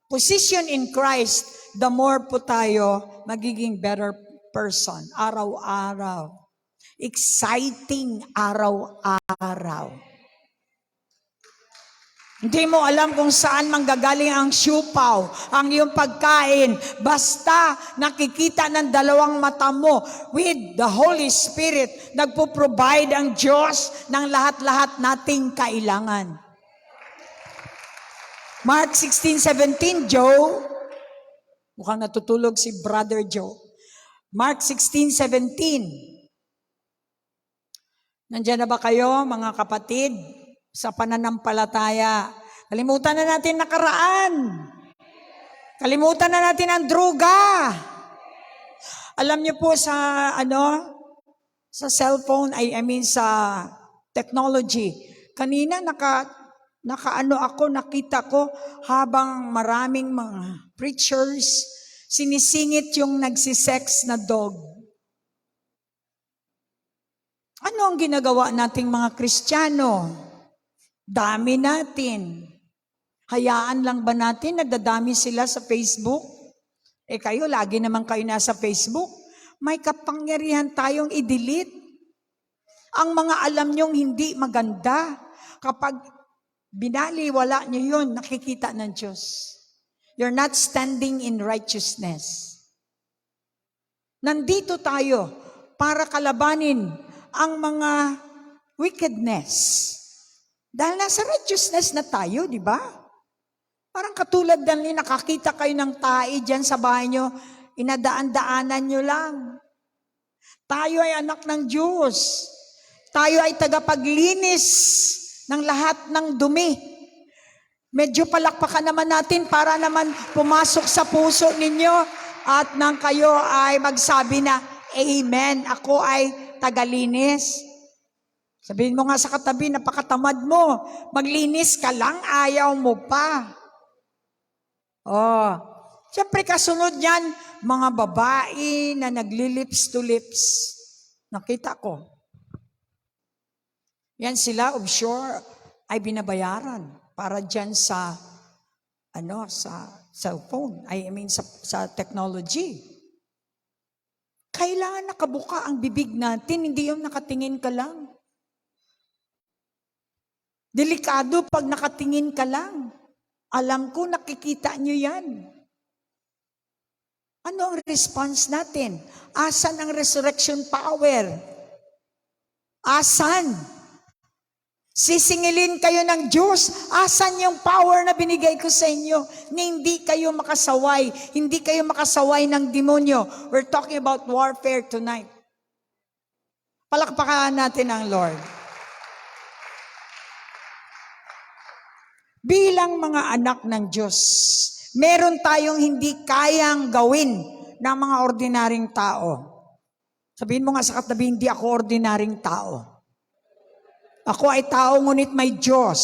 position in Christ, the more po tayo magiging better person. Araw-araw. Exciting araw-araw. Hindi mo alam kung saan manggagaling ang siupaw, ang iyong pagkain. Basta nakikita ng dalawang mata mo with the Holy Spirit, nagpo-provide ang Diyos ng lahat-lahat nating kailangan. Mark 16:17, Joe. Mukhang natutulog si Brother Joe. Mark 16:17. Nandiyan na ba kayo, mga kapatid? Sa pananampalataya. Kalimutan na natin nakaraan. Kalimutan na natin ang druga. Alam niyo po sa sa cellphone, I mean sa technology. Kanina nakita ko habang maraming mga preachers sinisingit yung nagsisex na dog. Ano ang ginagawa nating mga Kristiyano? Dami natin. Hayaan lang ba natin nagdadami sila sa Facebook? Kayo, lagi naman kayo nasa Facebook. May kapangyarihan tayong i-delete. Ang mga alam nyong hindi maganda, kapag binaliwala nyo yun, nakikita ng Diyos. You're not standing in righteousness. Nandito tayo para kalabanin ang mga wickedness. Dahil nasa righteousness na tayo, di ba? Parang katulad din, nakakita kayo ng tae dyan sa bahay nyo, inadaan-daanan nyo lang. Tayo ay anak ng Diyos. Tayo ay tagapaglinis ng lahat ng dumi. Medyo palakpakan naman natin para naman pumasok sa puso ninyo at nang kayo ay magsabi na, Amen, ako ay tagalinis. Sabihin mo nga sa katabi, napakatamad mo. Maglinis ka lang, ayaw mo pa. Siyempre kasunod niyan, mga babae na nagli-lips to lips. Nakita ko. Yan sila offshore ay binabayaran para dyan sa sa cellphone, sa technology. Kailangan nakabuka ang bibig natin, hindi yung nakatingin ka lang. Delikado pag nakatingin ka lang. Alam ko, nakikita nyo yan. Ano ang response natin? Asan ang resurrection power? Asan? Sisingilin kayo ng Diyos. Asan yung power na binigay ko sa inyo? Na hindi kayo makasaway. Hindi kayo makasaway ng demonyo. We're talking about warfare tonight. Palakpakan natin ang Lord. Bilang mga anak ng Diyos, meron tayong hindi kayang gawin ng mga ordinaryong tao. Sabihin mo nga sa katabi, hindi ako ordinaryong tao. Ako ay tao, ngunit may Diyos.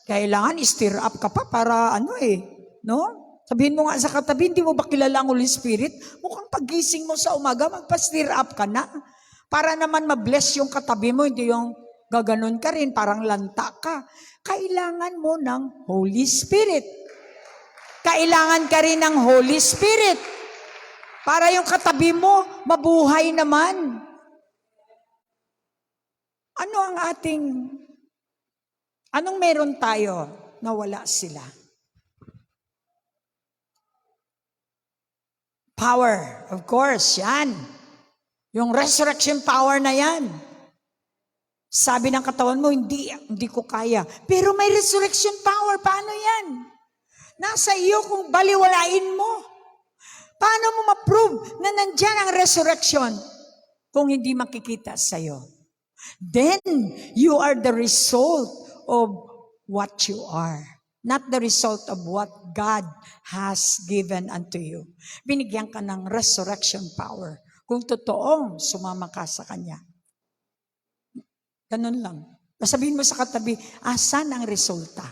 Kailangan stir up ka pa para no? Sabihin mo nga sa katabi, hindi mo ba kilala ang Holy Spirit? Mukhang pagising mo sa umaga, magpa-stir up ka na. Para naman ma-bless yung katabi mo, hindi yung gaganon ka rin, parang lanta ka. Kailangan mo ng Holy Spirit. Kailangan ka rin ng Holy Spirit. Para yung katabi mo, mabuhay naman. Anong meron tayo na wala sila? Power, of course, yan. Yung resurrection power na yan. Sabi ng katawan mo, hindi ko kaya. Pero may resurrection power, paano yan? Nasa iyo kung baliwalain mo. Paano mo ma-prove na nandyan ang resurrection kung hindi makikita sa iyo? Then, you are the result of what you are. Not the result of what God has given unto you. Binigyan ka ng resurrection power. Kung totoong sumama ka sa Kanya. Ganun lang. Sabihin mo sa katabi, asan ang resulta?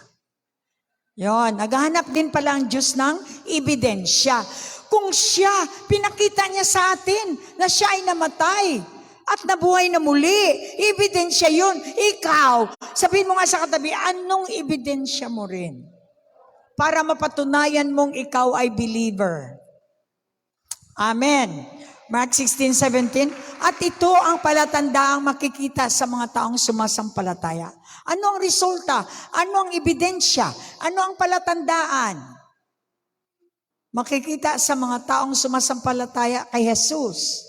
Yon, naghahanap din pala ang Diyos ng ebidensya. Kung siya, pinakita niya sa atin na siya ay namatay at nabuhay na muli. Ebidensya yun. Ikaw, sabihin mo nga sa katabi, anong ebidensya mo rin? Para mapatunayan mong ikaw ay believer. Amen. Mark 16:17. At ito ang palatandaang makikita sa mga taong sumasampalataya. Ano ang resulta? Ano ang ebidensya? Ano ang palatandaan? Makikita sa mga taong sumasampalataya kay Jesus.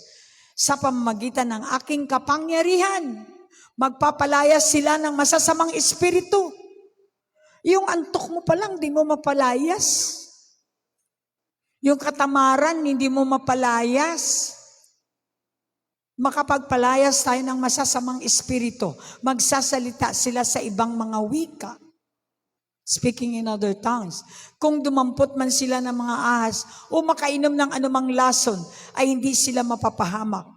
Sa pamamagitan ng aking kapangyarihan, magpapalaya sila ng masasamang espiritu. Yung antok mo pa lang, di mo mapalayas. Yung katamaran, hindi mo mapalayas. Makapagpalayas tayo ng masasamang espiritu. Magsasalita sila sa ibang mga wika. Speaking in other tongues. Kung dumampot man sila ng mga ahas o makainom ng anumang lason, ay hindi sila mapapahamak.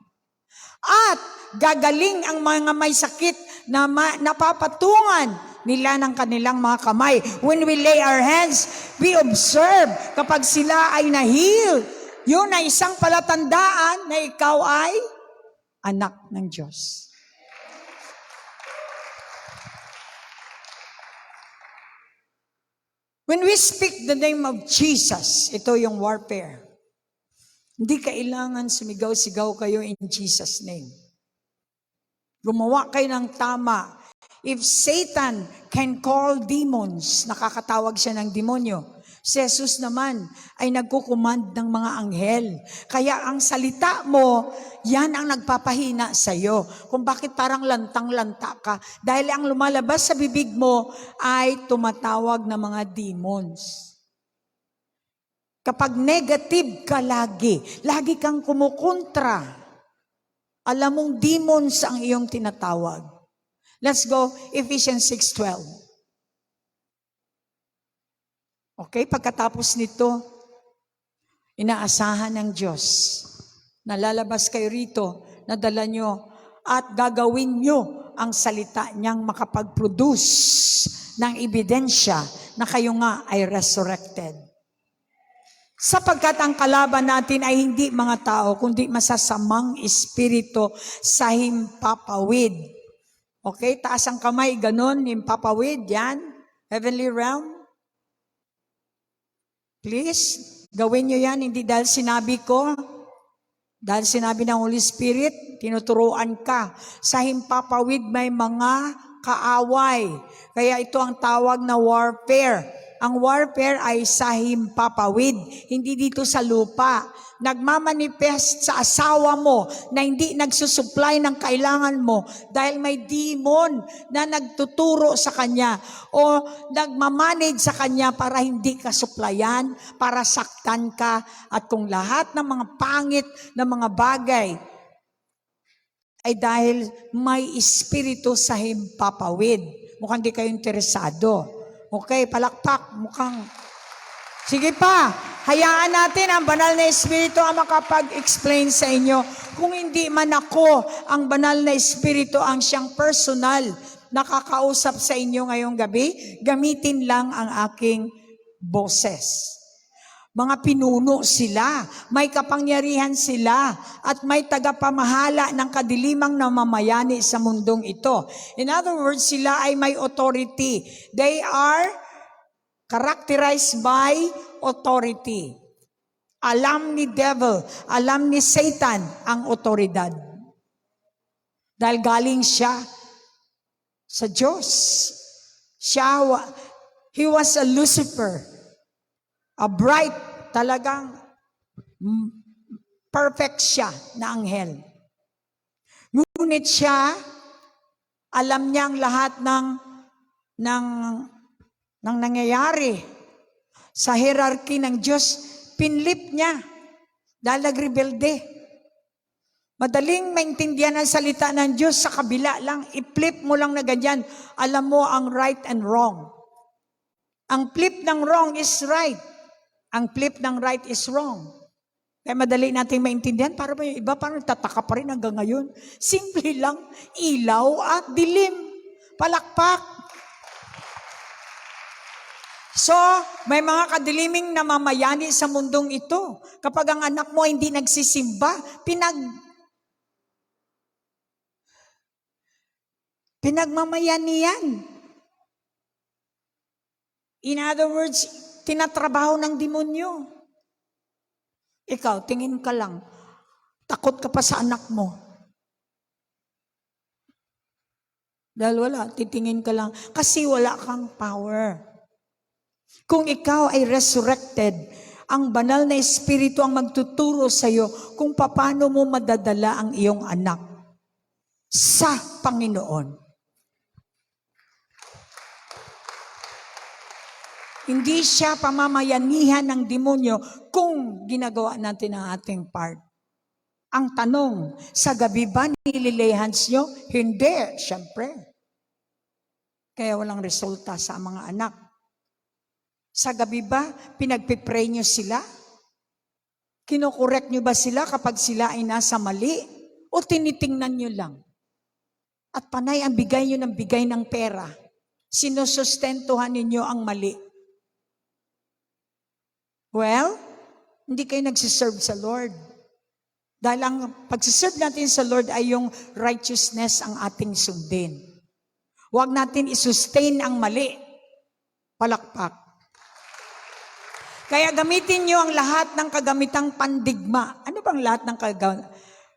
At gagaling ang mga may sakit na napapatungan nila ng kanilang mga kamay. When we lay our hands, we observe kapag sila ay na-heal. Yun ay isang palatandaan na ikaw ay anak ng Diyos. When we speak the name of Jesus, ito yung warfare. Hindi kailangan sumigaw-sigaw kayo in Jesus' name. Gumawa kayo ng tama. If Satan can call demons, nakakatawag siya ng demonyo. Si Jesus naman ay nagkukumand ng mga anghel. Kaya ang salita mo, yan ang nagpapahina sa iyo. Kung bakit parang lantang-lanta ka. Dahil ang lumalabas sa bibig mo ay tumatawag na mga demons. Kapag negative ka lagi kang kumukontra, alam mong demons ang iyong tinatawag. Let's go, Ephesians 6:12. Okay, pagkatapos nito, inaasahan ng Diyos na lalabas kayo rito, nadala nyo, at gagawin nyo ang salita niyang makapag-produce ng ebidensya na kayo nga ay resurrected. Sapagkat ang kalaban natin ay hindi mga tao, kundi masasamang espiritu sa himpapawid. Okay, taas ang kamay, ganun, impapawid, yan. Heavenly realm. Please, gawin nyo yan, hindi dahil sinabi ko, dahil sinabi ng Holy Spirit, tinuturuan ka. Sa himpapawid may mga kaaway. Kaya ito ang tawag na warfare. Ang warfare ay sa himpapawid, hindi dito sa lupa. Nagmamanifest sa asawa mo na hindi nagsusupply ng kailangan mo dahil may demon na nagtuturo sa kanya o nagmamanage sa kanya para hindi ka supplyan, para saktan ka. At kung lahat ng mga pangit na mga bagay ay dahil may espiritu sa himpapawid. Mukhang di kayo interesado. Okay, palakpak, mukhang... Sige pa, hayaan natin ang banal na espiritu ang makapag-explain sa inyo. Kung hindi man ako, ang banal na espiritu ang siyang personal nakakausap sa inyo ngayong gabi, gamitin lang ang aking boses. Mga pinuno sila, may kapangyarihan sila, at may tagapamahala ng kadilimang namamayani sa mundong ito. In other words, sila ay may authority. They are characterized by authority. Alam ni devil, alam ni Satan ang otoridad. Dahil galing siya sa Diyos. He was a Lucifer. A bright, talagang perfect siya na anghel. Ngunit siya, alam niya ang lahat ng nangyayari sa hierarchy ng Diyos. Pinlip niya dahil nagrebelde. Madaling maintindihan ang salita ng Diyos sa kabila lang. I-flip mo lang na ganyan. Alam mo ang right and wrong. Ang flip ng wrong is right. Ang flip ng right is wrong. Kaya madali nating maintindihan. Para ba yung iba parang tataka pa rin hanggang ngayon? Simple lang, ilaw at dilim. Palakpak. So, may mga kadiliming namamayani sa mundong ito. Kapag ang anak mo hindi nagsisimba, pinagmamayani yan. In other words, tinatrabaho ng demonyo. Ikaw, tingin ka lang. Takot ka pa sa anak mo. Dahil wala, titingin ka lang. Kasi wala kang power. Kung ikaw ay resurrected, ang banal na espiritu ang magtuturo sa iyo kung paano mo madadala ang iyong anak sa Panginoon. Hindi siya pamamayanihan ng demonyo kung ginagawa natin ang ating part. Ang tanong, sa gabi ba nililehans nyo? Hindi, syempre. Kaya walang resulta sa mga anak. Sa gabi ba, pinagpipray nyo sila? Kinokorek nyo ba sila kapag sila ay nasa mali? O tinitingnan nyo lang? At panay ang bigay nyo ng bigay ng pera. Sinusustentuhan ninyo ang mali. Well, hindi kayo nagsiserve sa Lord. Dahil ang pagsiserve natin sa Lord ay yung righteousness ang ating sundin. Huwag natin isustain ang mali. Palakpak. Kaya gamitin nyo ang lahat ng kagamitang pandigma. Ano bang lahat ng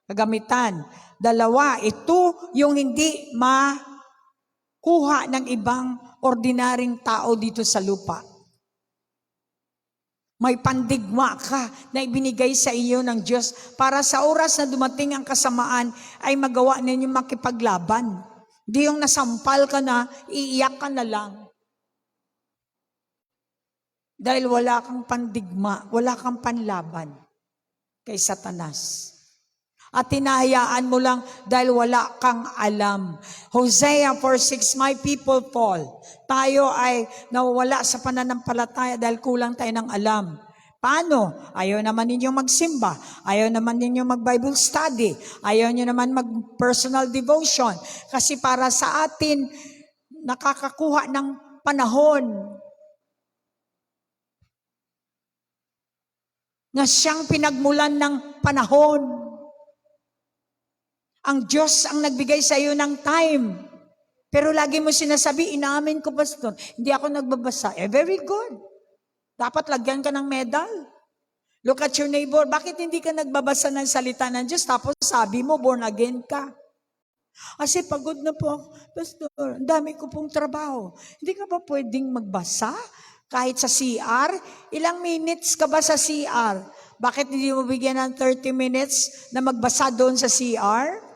kagamitan? Dalawa, ito yung hindi makuha ng ibang ordinaryong tao dito sa lupa. May pandigma ka na ibinigay sa iyo ng Diyos para sa oras na dumating ang kasamaan ay magawa ninyo makipaglaban. Di yung nasampal ka na, iiyak ka na lang. Dahil wala kang pandigma, wala kang panlaban kay Satanas. At tinahayaan mo lang dahil wala kang alam. Hosea 4:6, my people fall. Tayo ay nawawala sa pananampalataya dahil kulang tayo ng alam. Paano? Ayaw naman ninyong magsimba. Ayaw naman ninyong mag-Bible study. Ayaw nyo naman mag-personal devotion. Kasi para sa atin, nakakakuha ng panahon na siyang pinagmulan ng panahon. Ang Diyos ang nagbigay sa iyo ng time. Pero lagi mo sinasabi, inaamin ko, pastor, hindi ako nagbabasa. Very good. Dapat lagyan ka ng medal. Look at your neighbor. Bakit hindi ka nagbabasa ng salita ng Diyos? Tapos sabi mo, born again ka. Kasi pagod na po ako. Pastor, ang dami ko pong trabaho. Hindi ka ba pwedeng magbasa? Kahit sa CR? Ilang minutes ka ba sa CR? Bakit hindi mo bigyan ng 30 minutes na magbasa doon sa CR?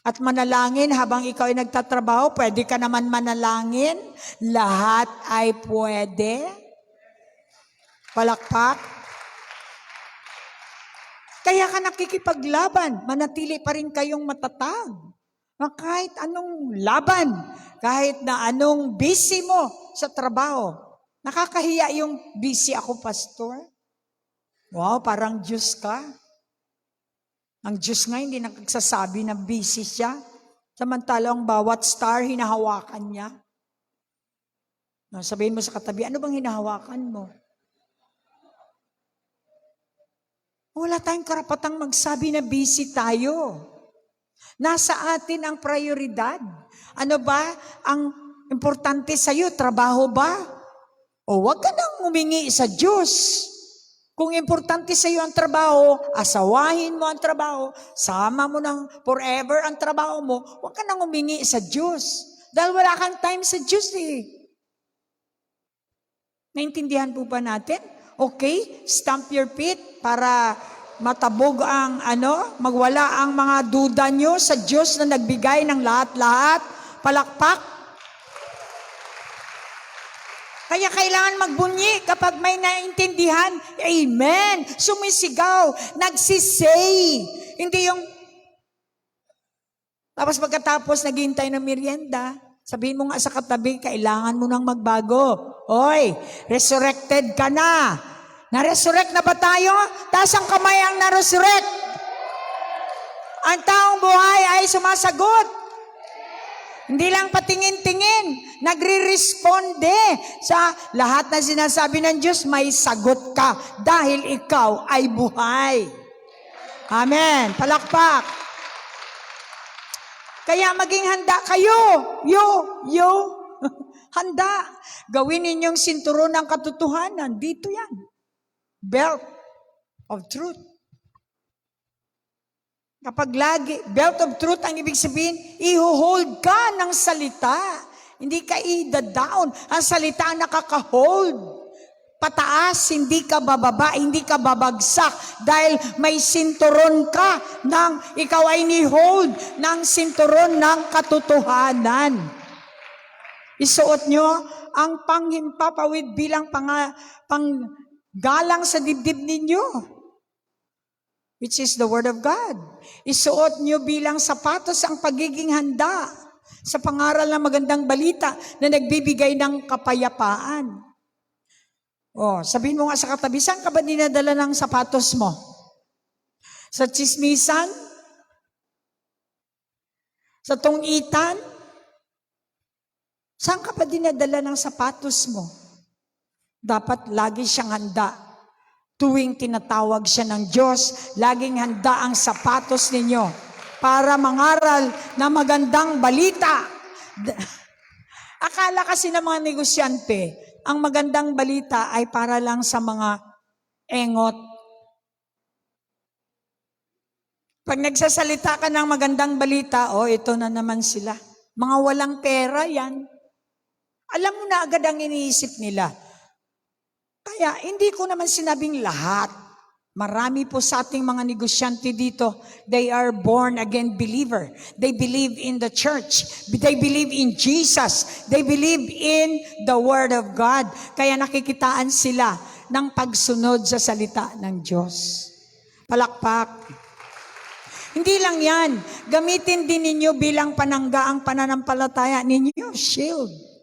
At manalangin habang ikaw ay nagtatrabaho, pwede ka naman manalangin. Lahat ay pwede. Palakpak. Kaya ka nakikipaglaban, manatili pa rin kayong matatag. Kahit anong laban, kahit na anong busy mo sa trabaho. Nakakahiya yung busy ako, pastor. Wow, parang Diyos ka. Ang Diyos nga hindi nagsasabi na busy siya. Samantalang bawat star, hinahawakan niya. Sabihin mo sa katabi, ano bang hinahawakan mo? Wala tayong karapatang magsabi na busy tayo. Nasa atin ang prioridad. Ano ba ang importante sa'yo? Trabaho ba? O wag ka nang humingi sa Diyos. Kung importante sa iyo ang trabaho, asawahin mo ang trabaho, sama mo ng forever ang trabaho mo, huwag ka nang humingi sa Diyos. Dahil wala kang time sa Diyos eh. Naintindihan po ba natin? Okay, stamp your feet para matabog ang magwala ang mga duda nyo sa Diyos na nagbigay ng lahat-lahat. Palakpak. Kaya kailangan magbunyi kapag may naintindihan. Amen. Sumisigaw. Nagsisay. Hindi yung... Tapos pagkatapos naghihintay ng merienda, sabihin mo nga sa katabi, kailangan mo nang magbago. Oy, resurrected ka na. Na-resurrect na ba tayo? Taas ang kamay ang na-resurrect. Ang taong buhay ay sumasagot. Hindi lang patingin-tingin, nagre-responde sa lahat na sinasabi ng Diyos, may sagot ka dahil ikaw ay buhay. Amen. Palakpak. Kaya maging handa kayo. Yo. Handa. Gawin ninyong sinturon ng katotohanan. Dito yan. Belt of truth. Kapag lagi, belt of truth ang ibig sabihin, i-hold ka ng salita. Hindi ka i-down. Ang salita ang nakaka-hold. Pataas, hindi ka bababa, hindi ka babagsak. Dahil may sinturon ka ng, ikaw ay ni-hold ng sinturon ng katotohanan. Isuot nyo ang panghimpapawid bilang panggalang sa dibdib ninyo. Which is the Word of God. Isuot nyo bilang sapatos ang pagiging handa sa pangaral ng magandang balita na nagbibigay ng kapayapaan. Sabihin mo nga sa katabi, saan ka ba dinadala ng sapatos mo? Sa tsismisan? Sa tungitan? Saan ka ba dinadala ng sapatos mo? Dapat lagi siyang handa. Tuwing tinatawag siya ng Diyos, laging handa ang sapatos ninyo para mangaral na magandang balita. Akala kasi ng mga negosyante, ang magandang balita ay para lang sa mga engot. Pag nagsasalita ka ng magandang balita, ito na naman sila. Mga walang pera yan. Alam mo na agad ang iniisip nila. Kaya hindi ko naman sinabing lahat. Marami po sa ating mga negosyante dito, they are born again believer. They believe in the church. They believe in Jesus. They believe in the Word of God. Kaya nakikitaan sila ng pagsunod sa salita ng Diyos. Palakpak. Hindi lang yan. Gamitin din ninyo bilang panangga ang pananampalataya ninyo. Shield.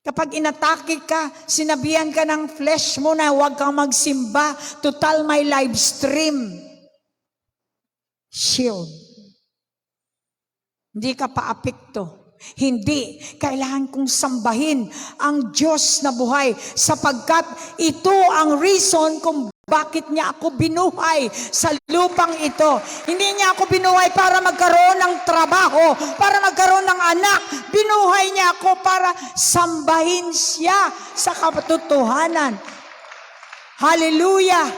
Kapag inatake ka, sinabihan ka ng flesh mo na huwag kang magsimba, total may live stream. Shield. Hindi ka paapekto. Hindi. Kailangan kong sambahin ang Diyos na buhay sapagkat ito ang reason kung bakit niya ako binuhay sa lupang ito. Hindi niya ako binuhay para magkaroon ng trabaho, para magkaroon ng anak. Binuhay niya ako para sambahin siya sa katotohanan. Hallelujah!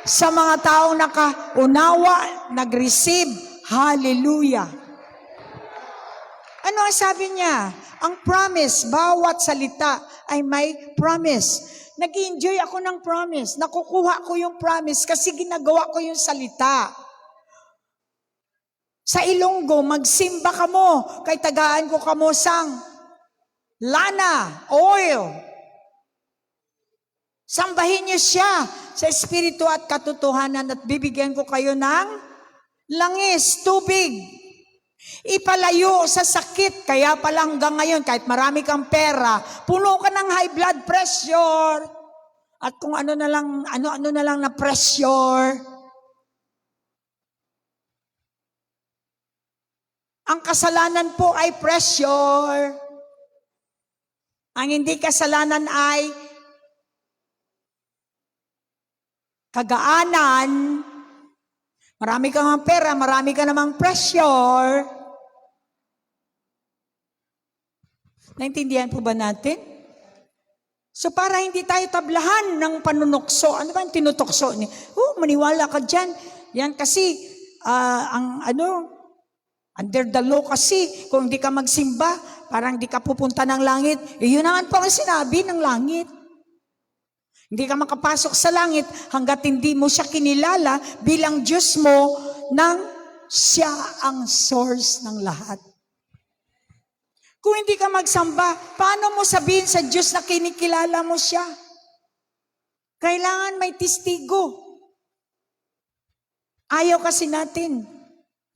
Sa mga taong nakaunawa, nag-receive, hallelujah! Ano ang sabi niya? Ang promise, bawat salita ay may promise. Nag-enjoy ako ng promise. Nakukuha ko yung promise kasi ginagawa ko yung salita. Sa Ilonggo, magsimba ka mo, kay tagaan ko kamo sang lana, oil. Sambahin niyo siya sa espiritu at katotohanan at bibigyan ko kayo ng langis, tubig. Ipalayo sa sakit. Kaya pala hanggang ngayon, kahit marami kang pera, puno ka ng high blood pressure. At kung ano na lang na pressure. Ang kasalanan po ay pressure. Ang hindi kasalanan ay kagaanan. Marami kang pera, marami ka namang pressure. Naintindihan po ba natin? So para hindi tayo tablahan ng panunukso, ano ba ang tinutokso niya? Maniwala ka dyan. Yan kasi, under the law kasi, kung hindi ka magsimba, parang hindi ka pupunta ng langit. Yun naman po ang sinabi ng langit. Hindi ka makapasok sa langit hanggat hindi mo siya kinilala bilang Diyos mo nang siya ang source ng lahat. Kung hindi ka magsamba, paano mo sabihin sa Diyos na kinikilala mo siya? Kailangan may testigo. Ayaw kasi natin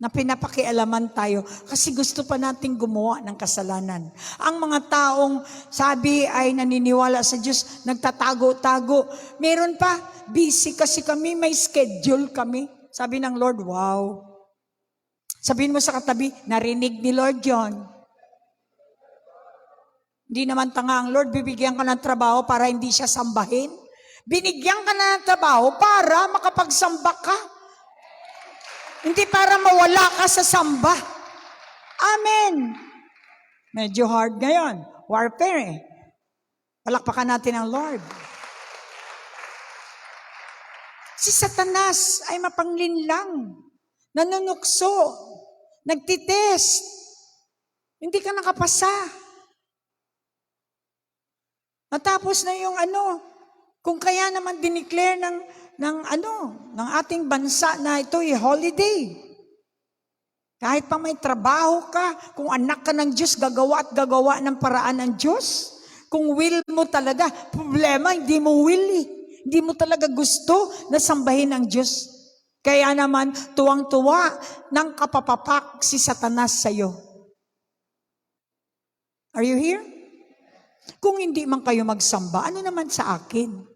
na pinapakialaman tayo kasi gusto pa nating gumawa ng kasalanan. Ang mga taong sabi ay naniniwala sa Diyos, nagtatago-tago. Meron pa, busy kasi kami, may schedule kami. Sabi ng Lord, wow. Sabihin mo sa katabi, narinig ni Lord yon. Hindi naman tanga ang Lord, bibigyan ka ng trabaho para hindi siya sambahin. Binigyan ka na ng trabaho para makapagsamba ka. Hindi para mawala ka sa samba. Amen. Medyo hard ngayon. Warfare eh. Palakpakan natin ang Lord. Si Satanas ay mapanglinlang. Nanunukso. Nagtitest. Hindi ka nakapasa. Natapos na yung kung kaya naman dineclare ng ating bansa na ito'y holiday. Kahit pa may trabaho ka, kung anak ka ng Diyos, gagawa at gagawa ng paraan ng Diyos. Kung will mo talaga, problema, hindi mo will eh. Hindi mo talaga gusto na sambahin ang Diyos. Kaya naman, tuwang-tuwa ng kapapapak si Satanas sa'yo. Are you here? Kung hindi man kayo magsamba, ano naman sa akin?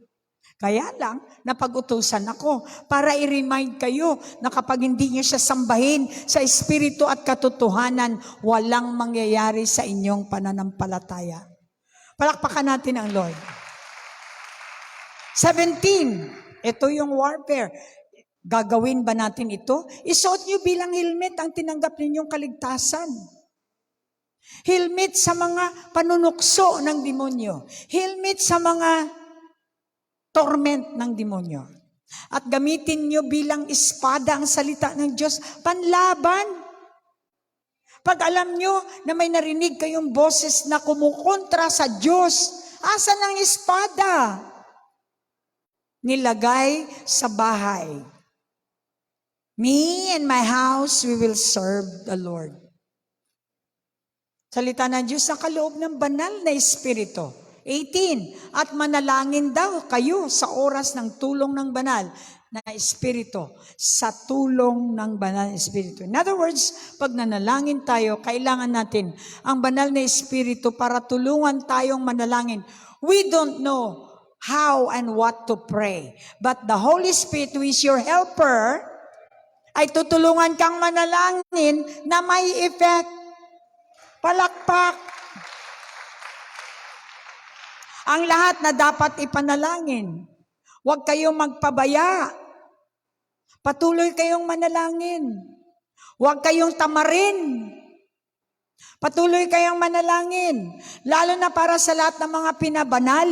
Kaya lang, napag-utusan ako para i-remind kayo na kapag hindi niyo siya sambahin sa espiritu at katotohanan, walang mangyayari sa inyong pananampalataya. Palakpakan natin ang Lord. 17, ito yung warfare. Gagawin ba natin ito? Isuot niyo bilang helmet ang tinanggap ninyong kaligtasan. Helmet sa mga panunukso ng demonyo. Helmet sa mga torment ng demonyo. At gamitin nyo bilang espada ang salita ng Diyos, panlaban. Pag alam nyo na may narinig kayong boses na kumukontra sa Diyos, asan ang espada? Nilagay sa bahay. Me and my house, we will serve the Lord. Salita ng Diyos sa kaloob ng banal na espiritu. 18, at manalangin daw kayo sa oras ng tulong ng banal na espiritu. Sa tulong ng banal na espiritu. In other words, pag nanalangin tayo, kailangan natin ang banal na espiritu para tulungan tayong manalangin. We don't know how and what to pray. But the Holy Spirit, who is your helper, ay tutulungan kang manalangin na may effect. Palakpak. Ang lahat na dapat ipanalangin. Huwag kayong magpabaya. Patuloy kayong manalangin. Huwag kayong tamarin. Patuloy kayong manalangin. Lalo na para sa lahat ng mga pinabanal.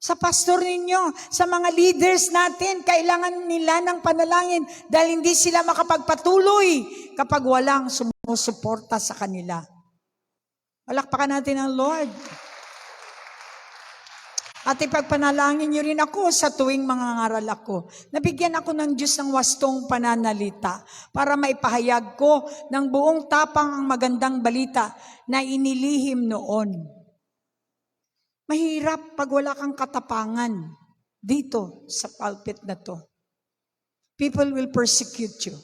Sa pastor ninyo, sa mga leaders natin, kailangan nila ng panalangin dahil hindi sila makapagpatuloy kapag walang sumusuporta sa kanila. Palakpakan natin ang Lord. At ipagpanalangin niyo rin ako sa tuwing mangangaral ako. Nabigyan ako ng Diyos ng wastong pananalita para maipahayag ko ng buong tapang ang magandang balita na inilihim noon. Mahirap pag wala kang katapangan dito sa pulpit na to. People will persecute you.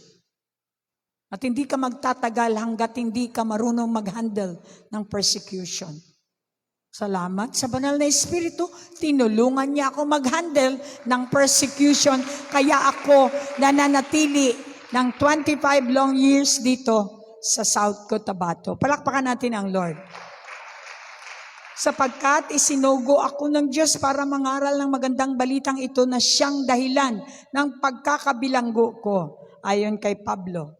At hindi ka magtatagal hanggat hindi ka marunong mag-handle ng persecution. Salamat sa banal na Espiritu, tinulungan niya ako mag-handle ng persecution. Kaya ako nananatili ng 25 long years dito sa South Cotabato. Palakpakan natin ang Lord. Sapagkat isinugo ako ng Diyos para mangaral ng magandang balitang ito na siyang dahilan ng pagkakabilanggo ko, ayon kay Pablo.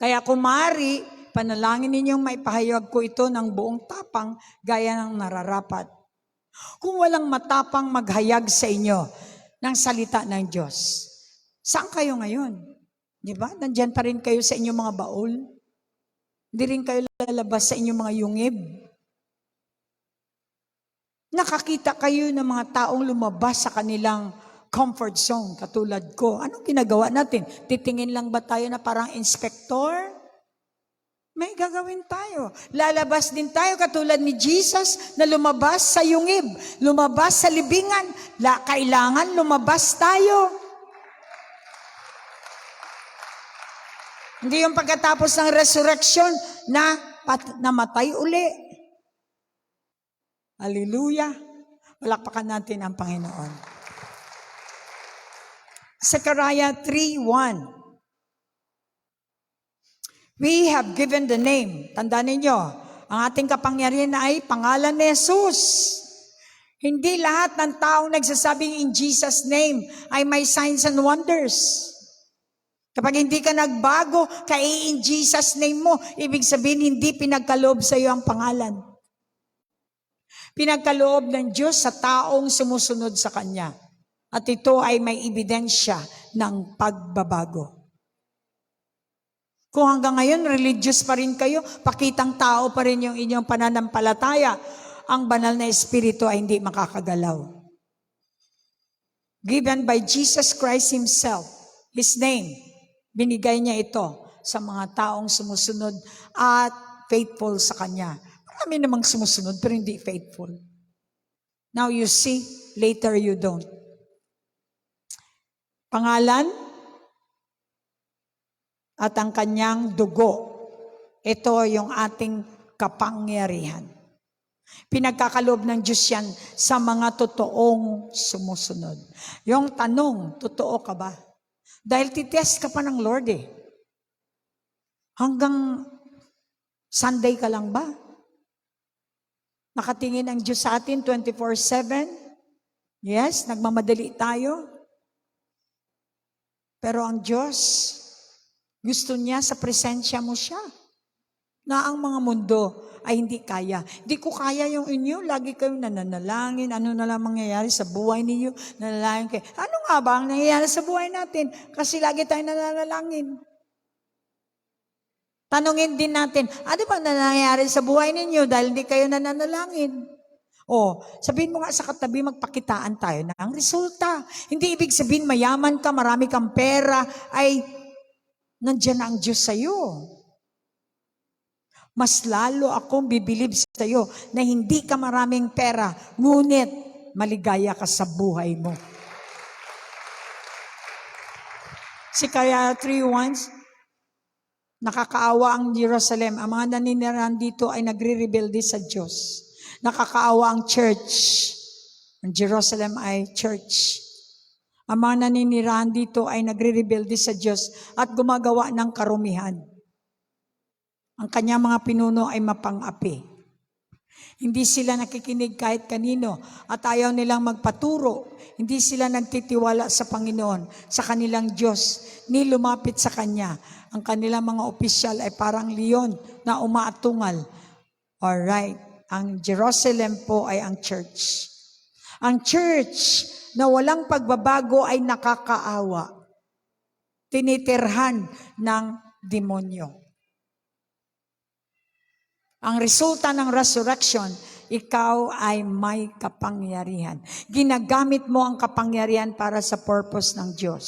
Kaya kumari, panalangin ninyong maipahayag ko ito ng buong tapang gaya ng nararapat. Kung walang matapang maghayag sa inyo ng salita ng Diyos, saan kayo ngayon? Di ba? Nandyan pa rin kayo sa inyong mga baol. Hindi rin kayo lalabas sa inyong mga yungib. Nakakita kayo ng mga taong lumabas sa kanilang comfort zone, katulad ko. Anong ginagawa natin? Titingin lang ba tayo na parang inspector? May gagawin tayo. Lalabas din tayo katulad ni Jesus na lumabas sa yungib, lumabas sa libingan. Kailangan lumabas tayo. Hindi yung pagkatapos ng resurrection na namatay uli. Hallelujah. Palakpakan natin ang Panginoon. Zechariah 3:1. We have given the name. Tandaan ninyo, ang ating kapangyarihan ay pangalan ni Jesus. Hindi lahat ng taong nagsasabing in Jesus' name ay may signs and wonders. Kapag hindi ka nagbago, kay in Jesus' name mo, ibig sabihin hindi pinagkaloob sa iyo ang pangalan. Pinagkaloob ng Diyos sa taong sumusunod sa Kanya. At ito ay may ebidensya ng pagbabago. Kung hanggang ngayon, religious pa rin kayo, pakitang tao pa rin yung inyong pananampalataya, ang banal na Espiritu ay hindi makakagalaw. Given by Jesus Christ Himself, His name, binigay niya ito sa mga taong sumusunod at faithful sa Kanya. Marami namang sumusunod pero hindi faithful. Now you see, later you don't. Pangalan at ang kanyang dugo. Ito yung ating kapangyarihan. Pinagkakaloob ng Diyos yan sa mga totoong sumusunod. Yung tanong, totoo ka ba? Dahil titest ka pa ng Lord eh. Hanggang Sunday ka lang ba? Nakatingin ang Diyos sa atin 24/7? Yes, nagmamadali tayo. Pero ang Diyos, gusto niya sa presensya mo siya. Na ang mga mundo ay hindi kaya. Hindi ko kaya yung inyo. Lagi kayong nananalangin. Ano na lang mangyayari sa buhay ninyo? Nanalangin kayo. Ano nga ba ang nangyayari sa buhay natin? Kasi lagi tayong nananalangin. Tanungin din natin, ano ba nangyayari sa buhay ninyo dahil hindi kayo nananalangin? O, sabihin mo nga sa katabi, magpakitaan tayo ng resulta. Hindi ibig sabihin mayaman ka, marami kang pera, ay nandiyan na ang Diyos sa iyo. Mas lalo akong bibilib sa iyo na hindi ka maraming pera, ngunit maligaya ka sa buhay mo. Zechariah 3:1, nakakaawa ang Jerusalem. Ang mga naninirahan dito ay nagre-rebelde sa Diyos. Nakakaawa ang church. Ang Jerusalem ay church. Ang mga naninirahan dito ay nagre-rebelde sa Diyos at gumagawa ng karumihan. Ang kanyang mga pinuno ay mapang-api. Hindi sila nakikinig kahit kanino at ayaw nilang magpaturo. Hindi sila nagtitiwala sa Panginoon, sa kanilang Diyos, ni lumapit sa Kanya. Ang kanilang mga opisyal ay parang leon na umaatungal. Alright, ang Jerusalem po ay ang church. Ang church na walang pagbabago ay nakakaawa. Tinitirhan ng demonyo. Ang resulta ng resurrection, ikaw ay may kapangyarihan. Ginagamit mo ang kapangyarihan para sa purpose ng Diyos.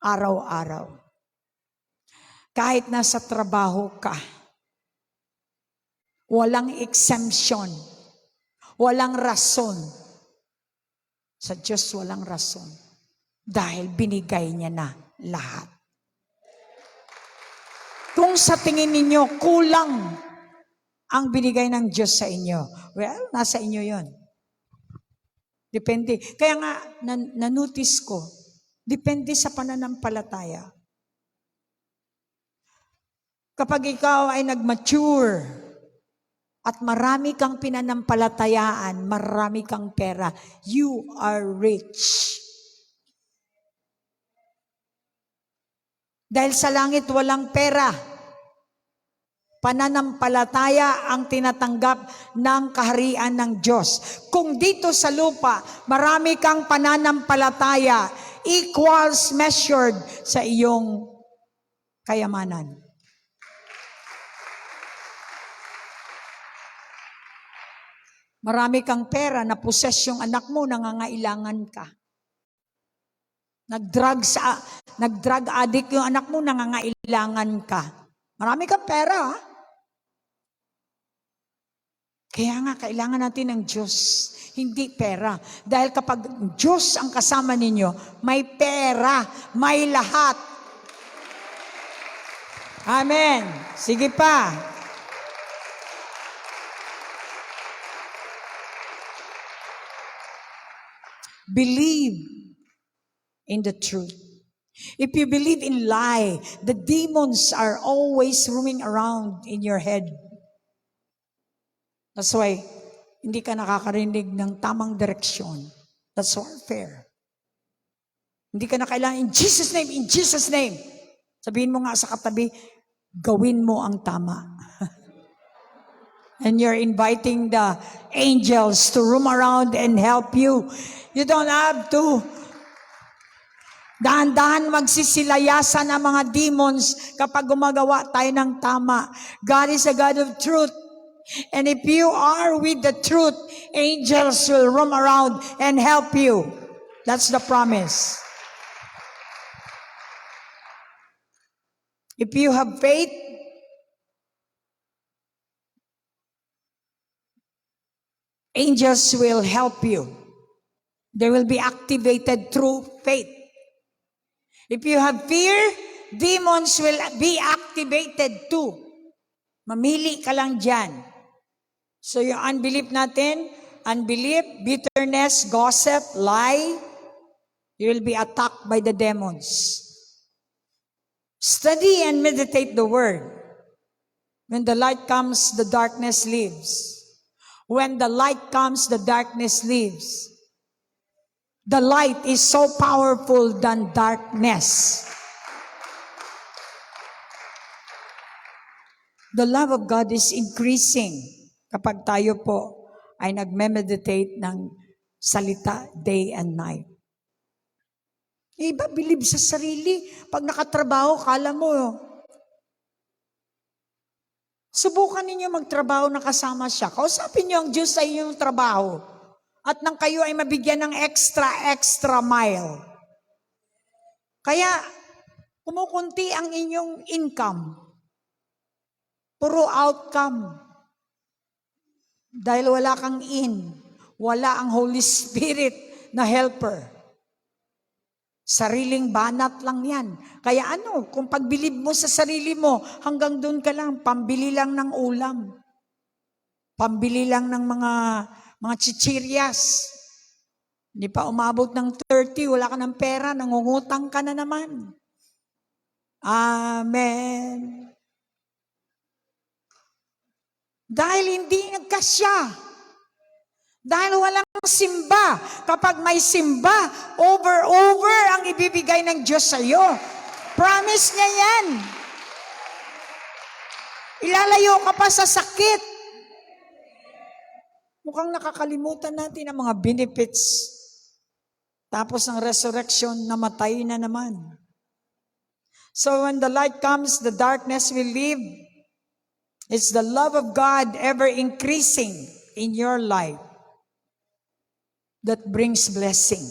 Araw-araw. Kahit nasa trabaho ka, walang exemption, walang rason. Sa Diyos walang rason. Dahil binigay niya na lahat. Kung sa tingin ninyo kulang ang binigay ng Diyos sa inyo, well, nasa inyo yon. Depende. Kaya nga, nanotice ko, depende sa pananampalataya. Kapag ikaw ay nag-mature at marami kang pinanampalatayaan, marami kang pera, you are rich. Dahil sa langit walang pera. Pananampalataya ang tinatanggap ng kaharian ng Diyos. Kung dito sa lupa, marami kang pananampalataya, equals measured sa iyong kayamanan. Marami kang pera, na possess yung anak mo, nangangailangan ka. Nag-drug addict yung anak mo, nangangailangan ka. Marami kang pera, ha? Kaya nga, kailangan natin ng Diyos, hindi pera. Dahil kapag Diyos ang kasama ninyo, may pera, may lahat. Amen. Sige pa. Believe in the truth. If you believe in lie, the demons are always roaming around in your head. That's why hindi ka nakakarinig ng tamang direksyon. That's warfare. Hindi ka na kailangan, in Jesus' name. Sabihin mo nga sa katabi, gawin mo ang tama. And you're inviting the angels to roam around and help you. You don't have to. Dahan-dahan magsisilayasan ang mga demons kapag gumagawa tayo ng tama. God is a God of truth. And if you are with the truth, angels will roam around and help you. That's the promise. If you have faith, angels will help you. They will be activated through faith. If you have fear, demons will be activated too. Mamili ka lang dyan. So yung unbelief natin, unbelief, bitterness, gossip, lie, you will be attacked by the demons. Study and meditate the word. When the light comes, the darkness leaves. When the light comes, the darkness leaves. The light is so powerful than darkness. The love of God is increasing kapag tayo po ay nagme-meditate ng salita day and night. Iba, believe sa sarili. Pag nakatrabaho, kala mo, subukan ninyo magtrabaho na kasama siya. Kausapin niyo ang Diyos sa inyong trabaho. At nang kayo ay mabigyan ng extra mile. Kaya, kumukunti ang inyong income. Puro outcome. Dahil wala kang in. Wala ang Holy Spirit na helper. Sariling banat lang yan. Kaya kung pagbilib mo sa sarili mo, hanggang doon ka lang, pambili lang ng ulam. Pambili lang ng mga chichiryas. Hindi pa umabot ng 30, wala ka ng pera, nangungutang ka na naman. Amen. Dahil hindi nagkasya. Dahil walang simba. Kapag may simba, over ang ibibigay ng Diyos sa iyo. Promise niya yan. Ilalayo ka pa sa sakit. Mukhang nakakalimutan natin ang mga benefits. Tapos ang resurrection, namatay na naman. So when the light comes, the darkness will leave. It's the love of God ever increasing in your life that brings blessing.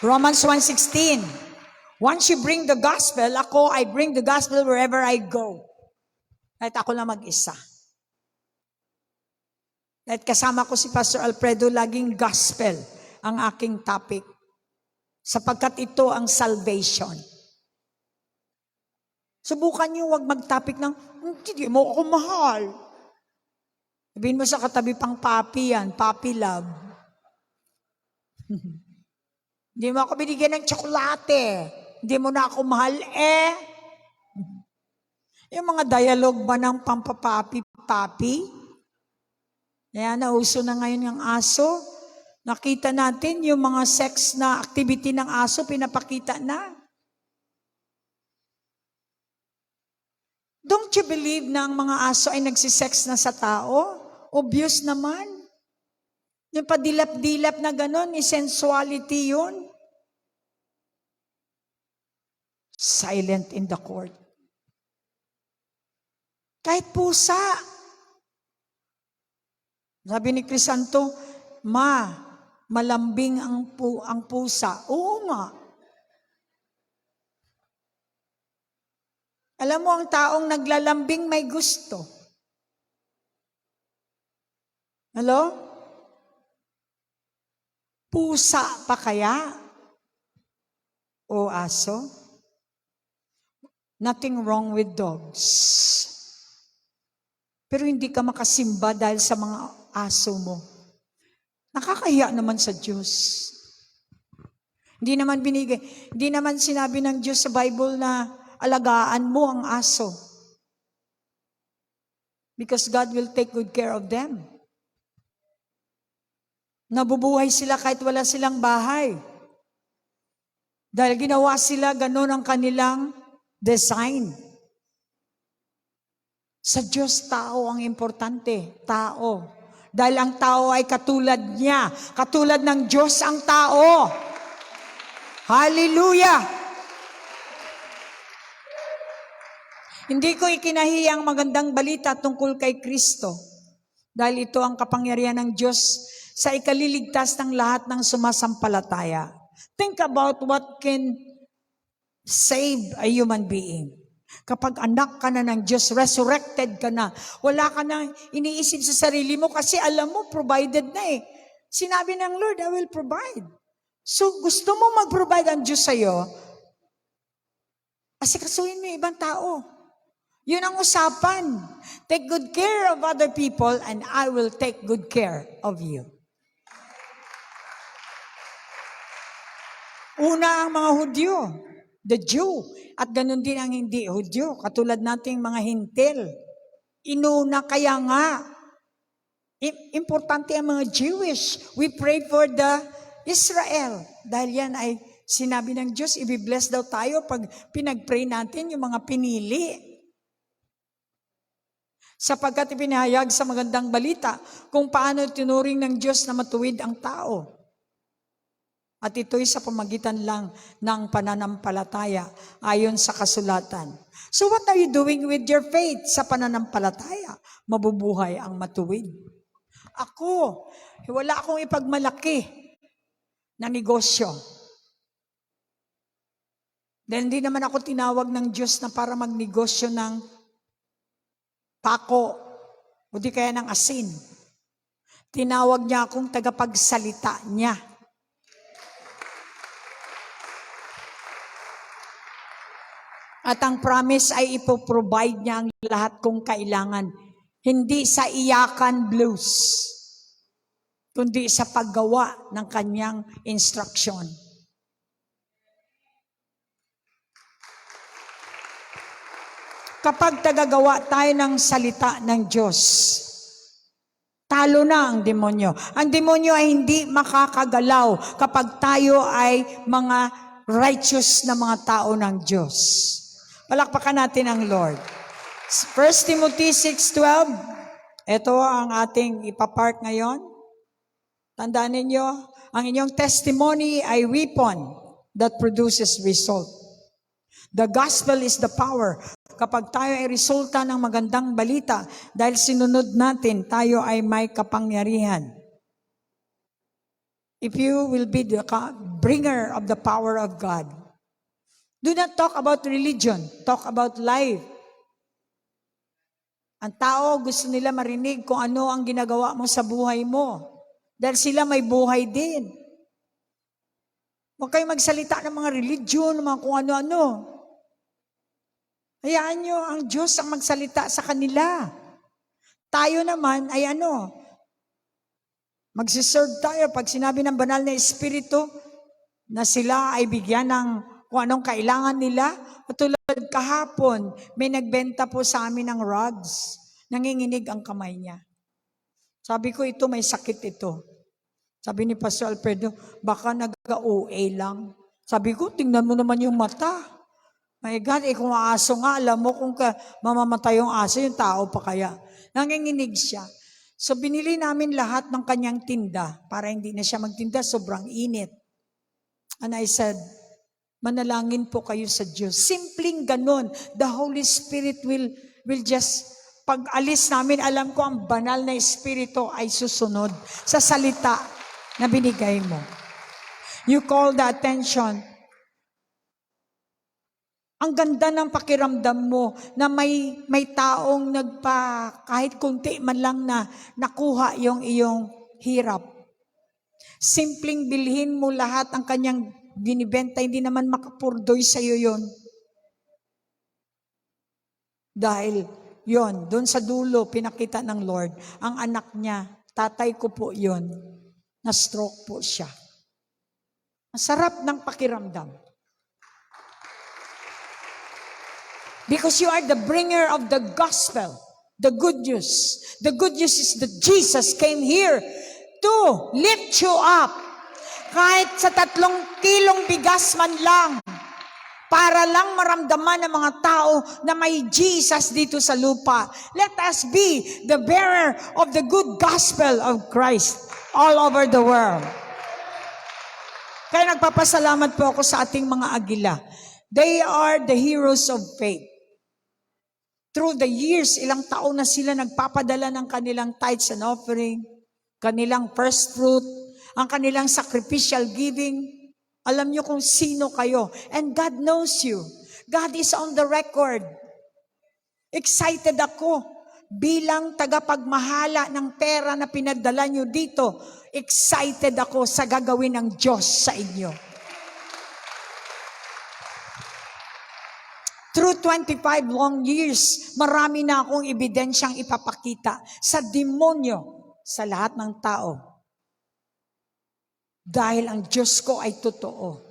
Romans 1:16. Once you bring the gospel, I bring the gospel wherever I go. Kahit ako lang mag-isa. Kahit kasama ko si Pastor Alfredo, laging gospel ang aking topic. Sapagkat ito ang salvation. Subukan niyo wag mag-topic ng, hindi mo ako mahal. Sabihin mo sa katabi pang papi yan, papi love. Hindi mo ako binigyan ng tsokolate. Hindi mo na ako mahal Yung mga dialogue ba ng pampapapi-papi? Kaya nauso na ngayon yung aso. Nakita natin yung mga sex na activity ng aso, pinapakita na. Don't you believe na ang mga aso ay nagsisex na sa tao? Obvious naman. Yung padilap-dilap na gano'n, sensuality yun. Silent in the court. Kahit pusa. Sabi ni Crisanto, malambing ang pusa. Oo nga. Alam mo, ang taong naglalambing may gusto. Hello? Pusa pa kaya? O aso? Nothing wrong with dogs. Pero hindi ka makasimba dahil sa mga aso mo. Nakakahiya naman sa Diyos. Hindi naman sinabi ng Diyos sa Bible na alagaan mo ang aso. Because God will take good care of them. Nabubuhay sila kahit wala silang bahay. Dahil ginawa sila, ganun ang kanilang design. Sa Diyos, tao ang importante. Tao. Dahil ang tao ay katulad niya. Katulad ng Diyos ang tao. Hallelujah! Hindi ko ikinahiyang magandang balita tungkol kay Kristo. Dahil ito ang kapangyarihan ng Diyos sa ikaliligtas ng lahat ng sumasampalataya. Think about what can save a human being. Kapag anak ka na ng Diyos, resurrected ka na, wala ka na iniisip sa sarili mo kasi alam mo, provided na Sinabi ng Lord, I will provide. So gusto mo mag-provide ang Diyos sa'yo, asikasuhin mo yung ibang tao. Yun ang usapan. Take good care of other people and I will take good care of you. Una ang mga Hudyo, the Jew, at ganun din ang hindi Hudyo, katulad nating mga Hintil. Inuna kaya nga, importante ang mga Jewish. We pray for the Israel. Dahil yan ay sinabi ng Diyos, i-bless daw tayo pag pinag-pray natin yung mga pinili. Sapagkat ipinahayag sa magandang balita kung paano tinuring ng Diyos na matuwid ang tao. At ito'y sa pamagitan lang ng pananampalataya ayon sa kasulatan. So what are you doing with your faith sa pananampalataya? Mabubuhay ang matuwid. Ako, wala akong ipagmalaki na negosyo. Dahil hindi naman ako tinawag ng Diyos na para magnegosyo ng pako o di kaya ng asin. Tinawag niya akong tagapagsalita niya. At ang promise ay ipoprovide niya ang lahat kong kailangan. Hindi sa iyakan blues, kundi sa paggawa ng kanyang instruction. Kapag tagagawa tayo ng salita ng Diyos, talo na ang demonyo. Ang demonyo ay hindi makakagalaw kapag tayo ay mga righteous na mga tao ng Diyos. Palakpakan natin ang Lord. 1 Timothy 6:12. Ito ang ating ipapark ngayon. Tandaan ninyo, ang inyong testimony ay weapon that produces result. The gospel is the power. Kapag tayo ay resulta ng magandang balita, dahil sinunod natin, tayo ay may kapangyarihan. If you will be the bringer of the power of God, do not talk about religion, talk about life. Ang tao gusto nila marinig kung ano ang ginagawa mo sa buhay mo. Dahil sila may buhay din. Huwag kayong magsalita ng mga religion, mga kung ano-ano. Hayaan nyo ang Diyos ang magsalita sa kanila. Tayo naman ay magsiserve tayo pag sinabi ng banal na Espiritu na sila ay bigyan ng kung anong kailangan nila. Tulad kahapon, may nagbenta po sa amin ng rugs. Nanginginig ang kamay niya. Sabi ko, ito may sakit ito. Sabi ni Pastor Alfredo, baka nag-OA lang. Sabi ko, tingnan mo naman yung mata. My God, kung aso nga, alam mo kung mamamatay yung aso, yung tao pa kaya. Nanginginig siya. So binili namin lahat ng kanyang tinda para hindi na siya magtinda, sobrang init. And I said, manalangin po kayo sa Diyos. Simpleng ganun. The Holy Spirit will just, pag alis namin, alam ko ang banal na Espiritu ay susunod sa salita na binigay mo. You call the attention. Ang ganda ng pakiramdam mo na may taong kahit kunti man lang na nakuha yung iyong hirap. Simpleng bilhin mo lahat ang kanyang binibenta, hindi naman makapurdoy sa iyo yon. Dahil yon, doon sa dulo, pinakita ng Lord, ang anak niya, tatay ko po yon, na stroke po siya. Masarap ng pakiramdam. Because you are the bringer of the gospel, the good news. The good news is that Jesus came here to lift you up. Kahit sa 3 kilong bigas man lang, para lang maramdaman ng mga tao na may Jesus dito sa lupa. Let us be the bearer of the good gospel of Christ all over the world. Kaya nagpapasalamat po ako sa ating mga agila. They are the heroes of faith. Through the years, ilang taon na sila nagpapadala ng kanilang tithes and offering, kanilang first fruit, ang kanilang sacrificial giving. Alam niyo kung sino kayo. And God knows you. God is on the record. Excited ako bilang tagapagmahala ng pera na pinadala niyo dito. Excited ako sa gagawin ng Diyos sa inyo. Through 25 long years, marami na akong ebidensyang ipapakita sa demonyo, sa lahat ng tao. Dahil ang Diyos ko ay totoo.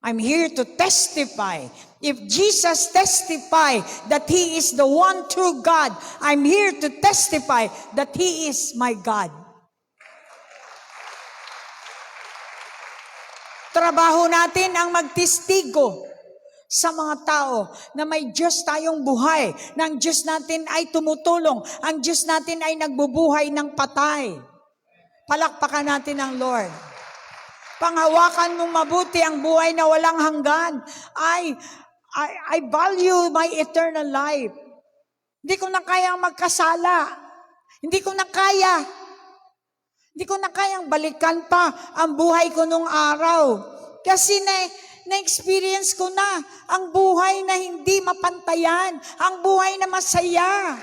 I'm here to testify. If Jesus testified that He is the one true God, I'm here to testify that He is my God. Trabaho natin ang magtistigo sa mga tao na may Diyos tayong buhay, na ang Diyos natin ay tumutulong, ang Diyos natin ay nagbubuhay ng patay. Palakpakan natin ang Lord. Panghawakan mong mabuti ang buhay na walang hanggan. I value my eternal life. Hindi ko na kayang magkasala. Hindi ko na kayang balikan pa ang buhay ko nung araw. Kasi na-experience ko na ang buhay na hindi mapantayan, ang buhay na masaya,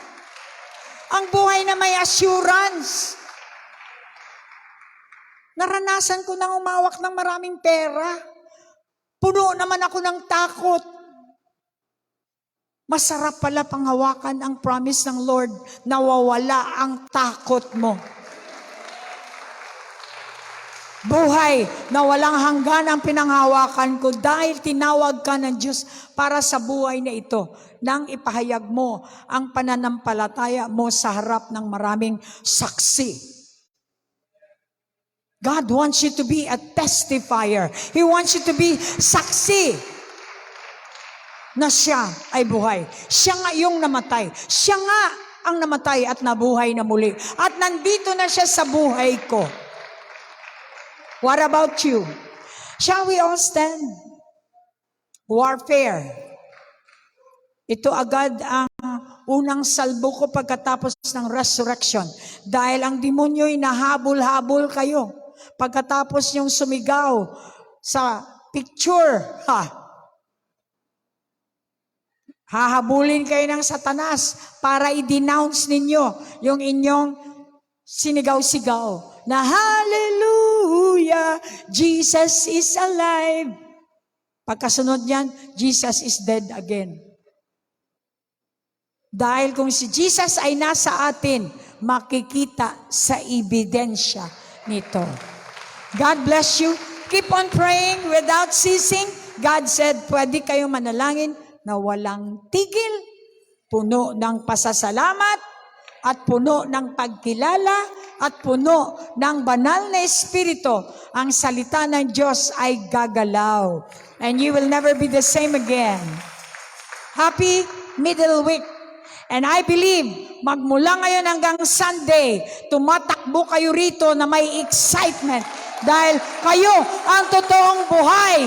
ang buhay na may assurance. Naranasan ko nang umawak ng maraming pera. Puno naman ako ng takot. Masarap pala panghawakan ang promise ng Lord, nawawala ang takot mo. Buhay na walang hanggan ang pinanghawakan ko dahil tinawag ka ng Diyos para sa buhay na ito nang ipahayag mo ang pananampalataya mo sa harap ng maraming saksi. God wants you to be a testifier. He wants you to be saksi na siya ay buhay. Siya nga yung namatay. Siya nga ang namatay at nabuhay na muli. At nandito na siya sa buhay ko. What about you? Shall we all stand? Warfare. Ito agad ang unang salbo ko pagkatapos ng resurrection. Dahil ang demonyo'y nahabol-habol kayo. Pagkatapos yung sumigaw sa picture, hahabulin kayo ng Satanas para i-denounce ninyo yung inyong sinigaw-sigaw na hallelujah, Jesus is alive. Pagkasunod niyan, Jesus is dead again. Dahil kung si Jesus ay nasa atin, makikita sa ebidensya nito. God bless you. Keep on praying without ceasing. God said, pwede kayong manalangin na walang tigil, puno ng pasasalamat, at puno ng pagkilala, at puno ng banal na espiritu. Ang salita ng Diyos ay gagalaw. And you will never be the same again. Happy middle week. And I believe, magmula ngayon hanggang Sunday, tumatakbo kayo rito na may excitement. Dahil kayo ang totoong buhay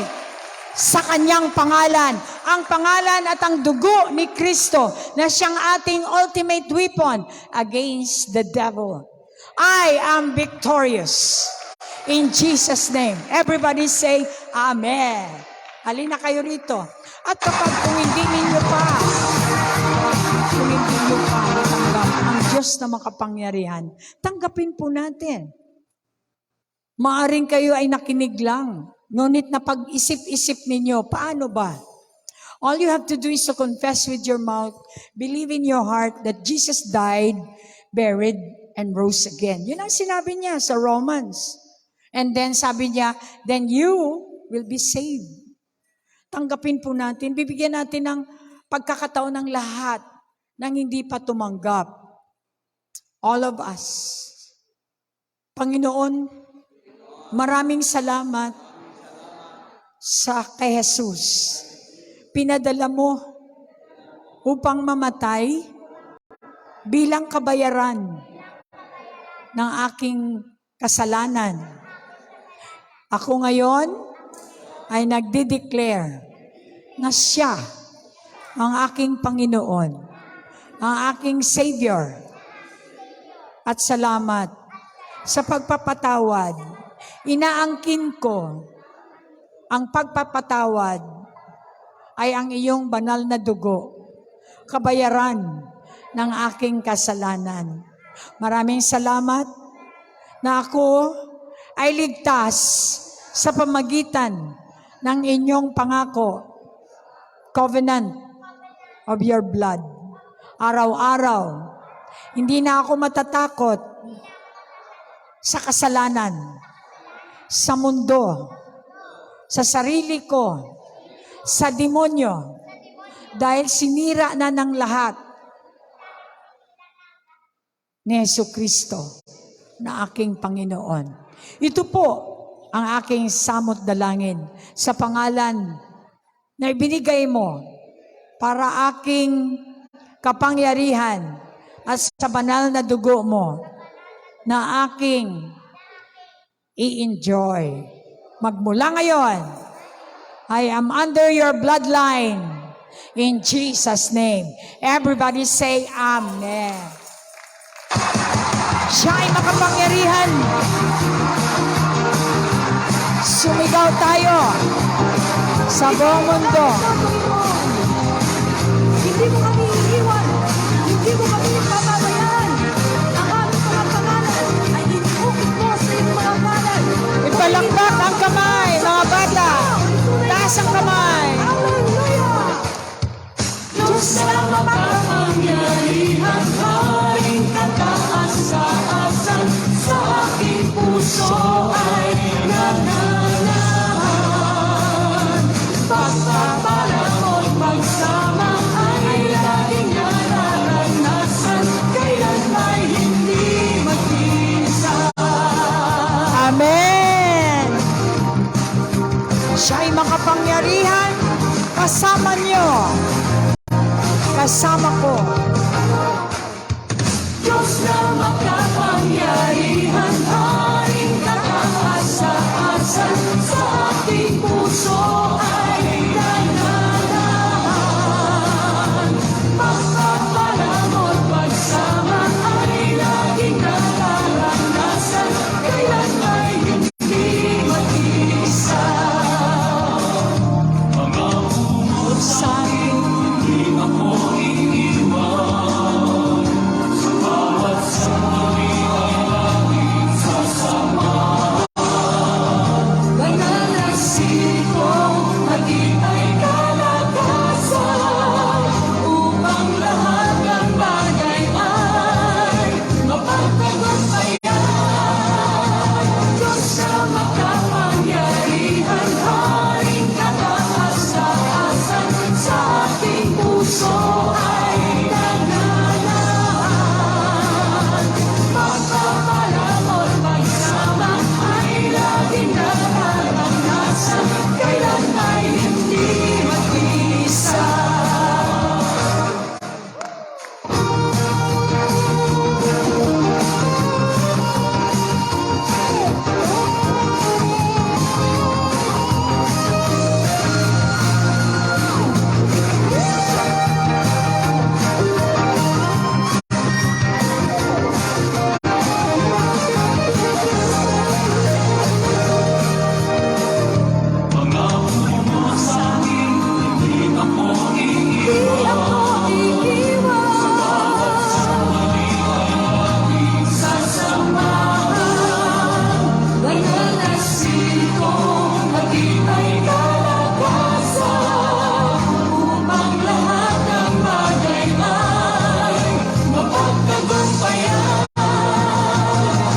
sa kanyang pangalan. Ang pangalan at ang dugo ni Kristo na siyang ating ultimate weapon against the devil. I am victorious. In Jesus' name. Everybody say, Amen. Halina kayo rito. At kapag kung hindi ninyo pa natanggap ang Diyos na makapangyarihan, tanggapin po natin. Maaring kayo ay nakinig lang. Ngunit na pag-isip-isip ninyo, paano ba? All you have to do is to confess with your mouth, believe in your heart that Jesus died, buried, and rose again. Yun ang sinabi niya sa Romans. And then sabi niya, then you will be saved. Tanggapin po natin, bibigyan natin ng pagkakataon ng lahat nang hindi pa tumanggap. All of us. Panginoon, maraming salamat sa kay Jesus. Pinadala mo upang mamatay bilang kabayaran ng aking kasalanan. Ako ngayon ay nagde-declare na siya ang aking Panginoon, ang aking Savior. At salamat sa pagpapatawad. Inaangkin ko ang pagpapatawad ay ang iyong banal na dugo, kabayaran ng aking kasalanan. Maraming salamat na ako ay ligtas sa pamagitan ng inyong pangako, covenant of your blood. Araw-araw, hindi na ako matatakot sa kasalanan, sa mundo, sa sarili ko, sa demonyo, dahil sinira na ng lahat ni Jesucristo na aking Panginoon. Ito po ang aking samot dalangin sa pangalan na ibinigay mo para aking kapangyarihan at sa banal na dugo mo na aking i-enjoy. Magmula ngayon, I am under your bloodline in Jesus' name. Everybody say Amen. Siya ay makapangyarihan. Sumigaw tayo sa buong mundo. Hindi mo kami iiwan. Hindi mo kami papabayaan. Ang aming mga pangalan ay inuukit mo sa iyong mga palad. Ipalakpak ang kamay, mga bata. Taas ang kamay. Hallelujah! Diyos na makapangyarihan, haring kataas-taasan sa aking puso ay Diyos na makapangyarihan, haring kataas-taasan, sa ating puso ay nananahan. Pagpapalamot pagsama ay laging nakaranasan, kailan ay hindi mag-isa. Sa akin, Mananasik ko, maging ay kalakasan, upang lahat ng bagay ay mapagtagumpayan. Diyos na makapangyarihan, haring kataas-taasan, sa ating puso ay nananahan. Pagpapalamot pagsama ay laging nakaranasan, kailan ay hindi mag-isa. Di ako iiwan, sasamahan. Mananasik ko, maging ay kalakasan, upang lahat ng bagay ay mapagtagumpayan.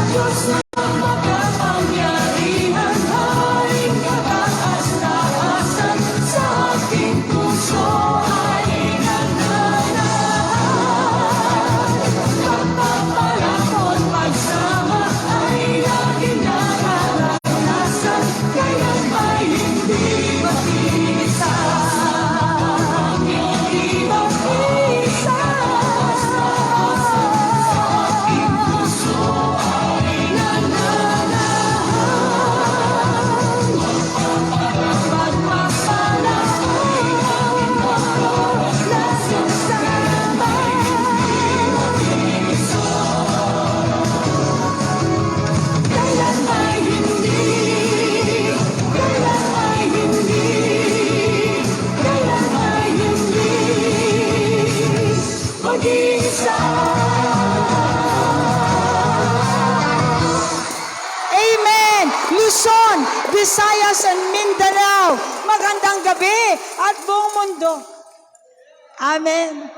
Diyos na makapangyarihan, haring kataas-taasan, sa ating puso ay nananahan. Pagpapalamot pagsama ay laging nakaranasan, kailan ay hindi mag-isa. Hindi mag-isa. Sa ating puso ay nananahan. Pagpapala ay hangin mo, lasang sabay. Kailan ay hindi, kailan ay hindi, kailan ay hindi mag-isa. Amen! Luzon, Visayas, and Mindanao. Magandang gabi at buong mundo. Amen.